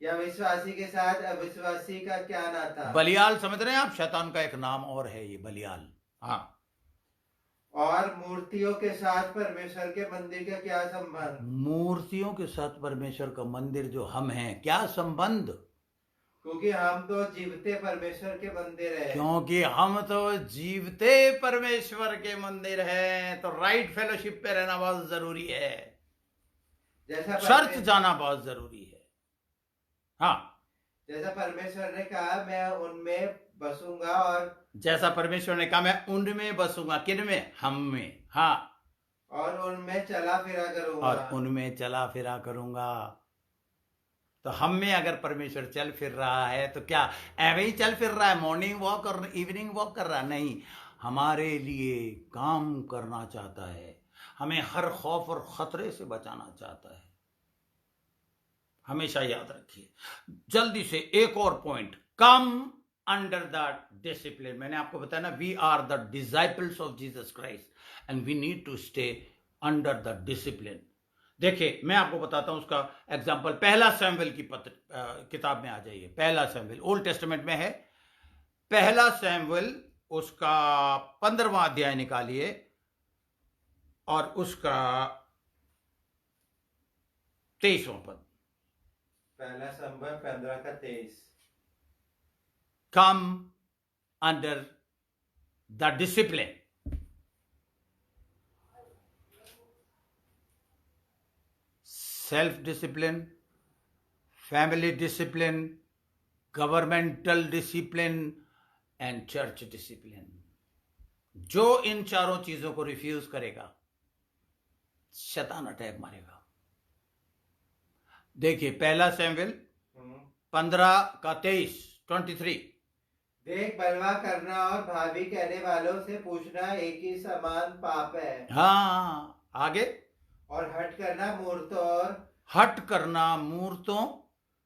Speaker 2: या विश्वासी के साथ अविश्वासी का क्या नाता?
Speaker 1: बलियाल समझ रहे हैं आप? शैतान का एक नाम और है ये बलियाल। हाँ।
Speaker 2: और मूर्तियों के साथ परमेश्वर के मंदिर का क्या संबंध?
Speaker 1: मूर्तियों के साथ परमेश्वर का मंदिर जो हम हैं, क्या संबंध?
Speaker 2: क्योंकि हम तो जीवते परमेश्वर के मंदिर है।
Speaker 1: क्योंकि हम तो जीवते परमेश्वर के मंदिर हैं। तो राइट फेलोशिप पे रहना बहुत जरूरी है,
Speaker 2: जैसा
Speaker 1: चर्च जाना बहुत जरूरी है। हाँ,
Speaker 2: जैसा परमेश्वर ने कहा मैं उनमें बसूंगा, और
Speaker 1: जैसा परमेश्वर ने कहा मैं उनमें बसूंगा। किन में? हम में। हाँ,
Speaker 2: और उनमें चला फिरा करूंगा,
Speaker 1: और उनमें चला फिरा करूंगा। तो हम में अगर परमेश्वर चल फिर रहा है तो क्या ऐसे ही चल फिर रहा है, मॉर्निंग वॉक और इवनिंग वॉक कर रहा? नहीं, हमारे लिए काम करना चाहता है, हमें हर खौफ और खतरे से बचाना चाहता है। हमेशा याद रखिए। जल्दी से एक और point, come under the discipline. मैंने आपको बताया ना, we are the disciples of Jesus Christ and we need to stay under the discipline. देखिए, मैं आपको बताता हूं उसका एग्जाम्पल। पहला सैमुएल की किताब में आ जाइए। पहला सैमुएल ओल्ड टेस्टामेंट में है। पहला सैमुएल उसका 15वां अध्याय निकालिए और उसका 23वां पद।
Speaker 2: पहला सैमुएल 15 का 23।
Speaker 1: कम under the discipline. Self discipline, family discipline, governmental discipline and church discipline. जो इन चारों चीजों को रिफ्यूज करेगा, शैतान अटैक मारेगा। देखिए पहला सैमुएल 15:23
Speaker 2: देख, बलवा करना और भाभी कहने वालों से पूछना एक ही समान पाप है।
Speaker 1: हाँ, आगे।
Speaker 2: और हट करना मूर्तों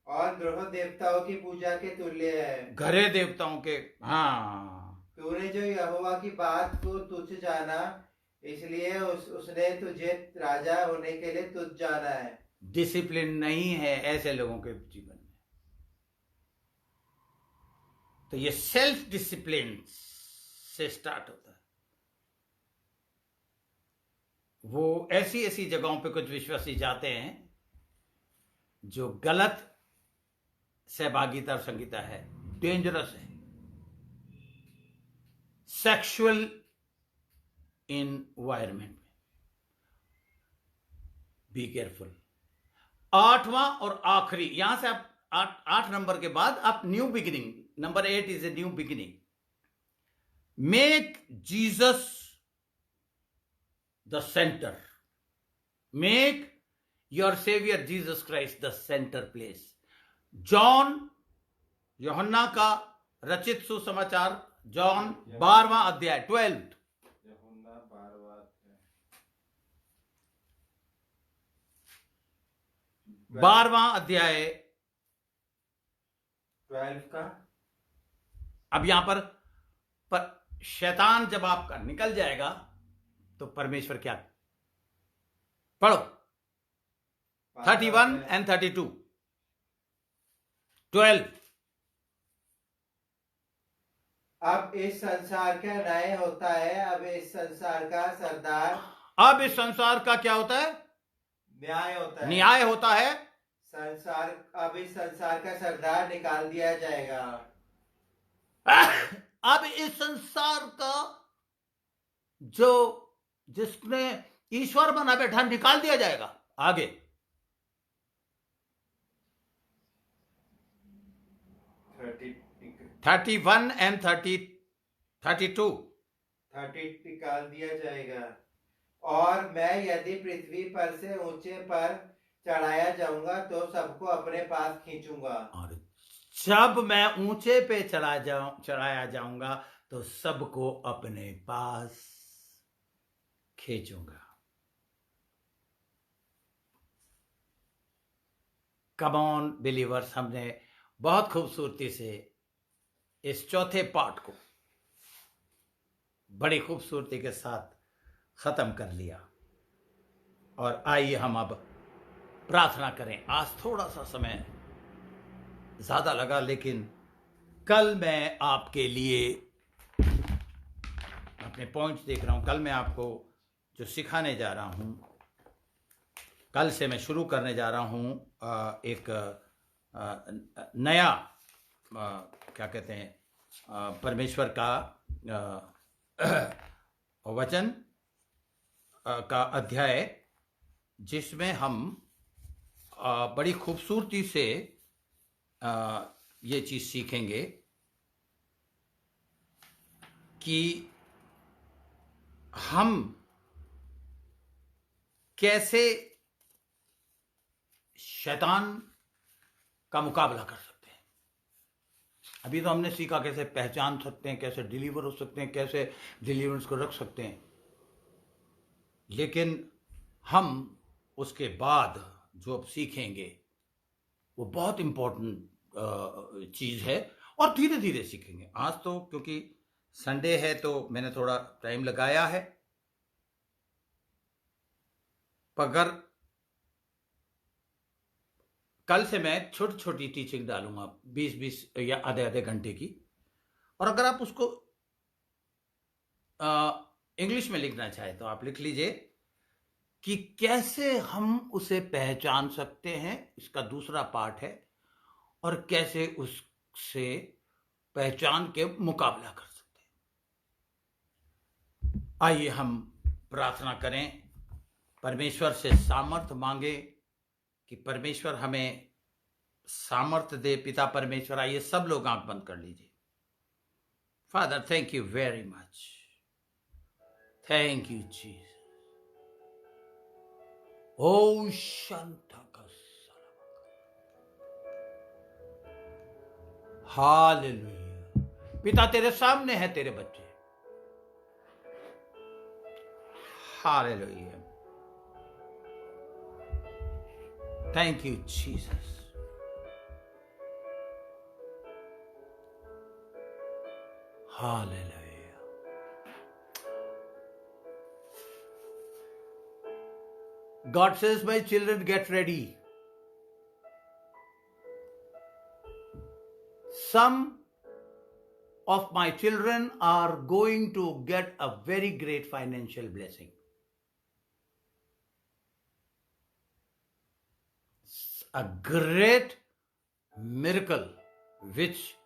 Speaker 2: और ग्रह देवताओं की पूजा के तुल्य है।
Speaker 1: घरे देवताओं के। हाँ,
Speaker 2: तूने जो यहोवा की बात को तुच्छ जाना, इसलिए उसने तुझे राजा होने के लिए तुच्छ जाना है।
Speaker 1: डिसिप्लिन नहीं है ऐसे लोगों के जीवन में। तो ये सेल्फ डिसिप्लिन से स्टार्ट होता है। वो ऐसी ऐसी जगहों पे कुछ विश्वासी जाते हैं जो गलत सहभागिता और संगीता है, डेंजरस है, सेक्सुअल इन्वायरमेंट में। Be careful. 8वां और आखिरी, यहां से आप 8 नंबर के बाद आप new beginning, number 8 is a new beginning. Make Jesus the centre. Make your saviour Jesus Christ the centre place. यूहन्ना का रचित सुसमाचार, जॉन 12वां अध्याय 12वां अध्याय
Speaker 2: 12 का।
Speaker 1: अब यहां पर शैतान जब आपका निकल जाएगा तो परमेश्वर क्या, पढ़ो 31 and 32। 12।
Speaker 2: अब इस संसार का न्याय होता है। अब इस संसार का सरदार,
Speaker 1: अब इस संसार का क्या होता है?
Speaker 2: न्याय होता है।
Speaker 1: न्याय होता है।
Speaker 2: अब इस संसार का सरदार निकाल दिया जाएगा।
Speaker 1: अब इस संसार का जो जिसने ईश्वर बना बैठा निकाल दिया जाएगा। आगे 31 and 32।
Speaker 2: 30 निकाल दिया जाएगा। और मैं यदि पृथ्वी पर से ऊंचे पर चढ़ाया जाऊंगा तो सबको अपने पास खींचूंगा।
Speaker 1: और जब मैं ऊंचे पे चढ़ाया जाऊंगा तो सबको अपने पास खींचूंगा। कम ऑन बिलीवर्स, हमने बहुत खूबसूरती से इस चौथे पार्ट को बड़ी खूबसूरती के साथ खत्म कर लिया। और आइए हम अब प्रार्थना करें। आज थोड़ा सा समय ज्यादा लगा, लेकिन कल मैं आपके लिए अपने पॉइंट्स देख रहा हूं। कल मैं आपको जो सिखाने जा रहा हूं, कल से मैं शुरू करने जा रहा हूं एक नया क्या कहते हैं, परमेश्वर का वचन का अध्याय, जिसमें हम बड़ी खूबसूरती से ये चीज सीखेंगे कि हम कैसे शैतान का मुकाबला कर सकते हैं। अभी तो हमने सीखा कैसे पहचान सकते हैं, कैसे डिलीवर हो सकते हैं, कैसे डिलीवरेंस को रख सकते हैं, लेकिन हम उसके बाद जो अब सीखेंगे वो बहुत इंपॉर्टेंट चीज है, और धीरे धीरे सीखेंगे। आज तो क्योंकि संडे है तो मैंने थोड़ा टाइम लगाया है, पर कल से मैं छोटी छोटी टीचिंग डालूंगा, 20-20 या आधे घंटे की। और अगर आप उसको इंग्लिश में लिखना चाहे तो आप लिख लीजिए कि कैसे हम उसे पहचान सकते हैं, इसका दूसरा पार्ट है, और कैसे उससे पहचान के मुकाबला कर सकते हैं। आइए हम प्रार्थना करें, परमेश्वर से सामर्थ मांगे कि परमेश्वर हमें सामर्थ दे। पिता परमेश्वर, आइए सब लोग आंख बंद कर लीजिए। Father, thank you very much Thank you, Jesus. Oh, Shantakasarabaka. Hallelujah. पिता तेरे सामने है तेरे बच्चे. Hallelujah. Thank you, Jesus. Hallelujah. God says, my children, get ready. Some of my children are going to get a very great financial blessing. A great miracle which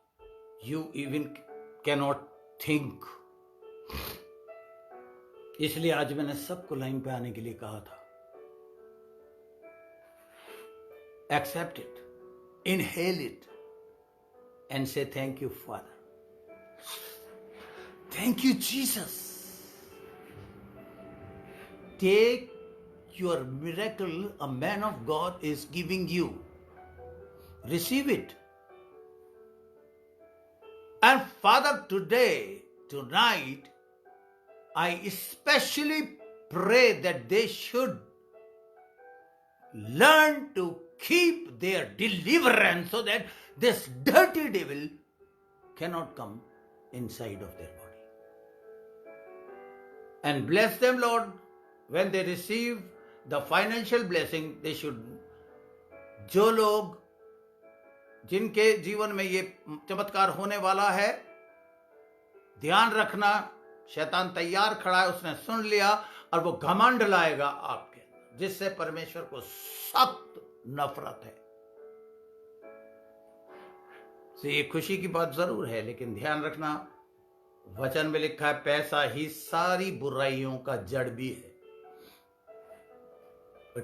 Speaker 1: you even cannot think. इसलिए आज मैंने सबको line पे आने के लिए कहा था. Accept it, inhale it, and say thank you, Father. Thank you, Jesus. Take your miracle a man of God is giving you. Receive it. And Father, today, tonight, I especially pray that they should learn to keep their deliverance so that this dirty devil cannot come inside of their body. And bless them, Lord, when they receive the financial blessing, they should, जो लोग जिनके जीवन में ये चमत्कार होने वाला है, ध्यान रखना, शैतान तैयार खड़ा है, उसने सुन लिया और वो घमंड लाएगा आपके, जिससे परमेश्वर को सख्त नफरत है. तो ये खुशी की बात जरूर है, लेकिन ध्यान रखना, वचन में लिखा है पैसा ही सारी बुराइयों का जड़ भी है.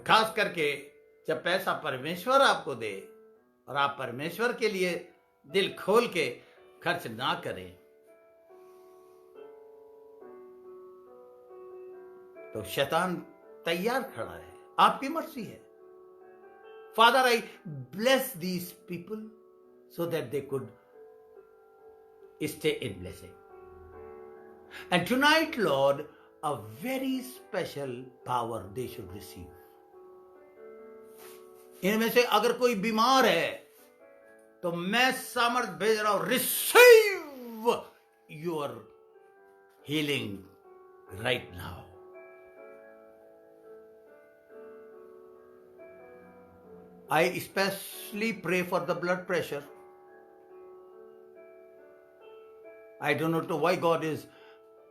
Speaker 1: खास करके जब पैसा परमेश्वर आपको दे और आप परमेश्वर के लिए दिल खोल के खर्च ना करें, तो शैतान तैयार खड़ा है. आपकी मर्जी है. Father, I bless these people so that they could stay in blessing. And tonight, Lord, a very special power they should receive. इनमें से अगर कोई बीमार है तो मैं सामर्थ्य भेज रहा हूं. Receive your healing right now. I especially pray for the blood pressure. I do not know why God is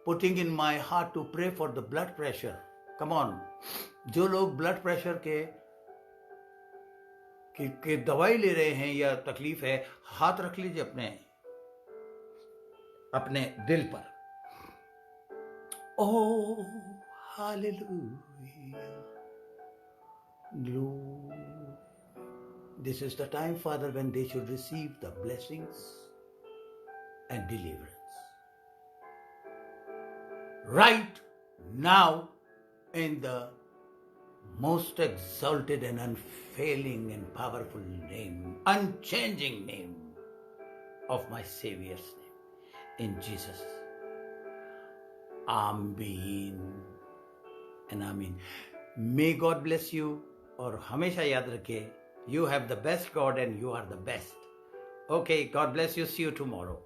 Speaker 1: putting in my heart to pray for the blood pressure. Come on. जो लोग blood pressure के दवाई ले रहे हैं या तकलीफ है, हाथ रख लीजिए अपने दिल पर. Oh, hallelujah. Glory. This is the time, Father, when they should receive the blessings and deliverance. Right now, in the most exalted and unfailing and powerful name, unchanging name of my Savior's name, in Jesus. Amen and Amen. May God bless you. और हमेशा याद रखिए, you have the best God and you are the best. Okay, God bless you. See you tomorrow.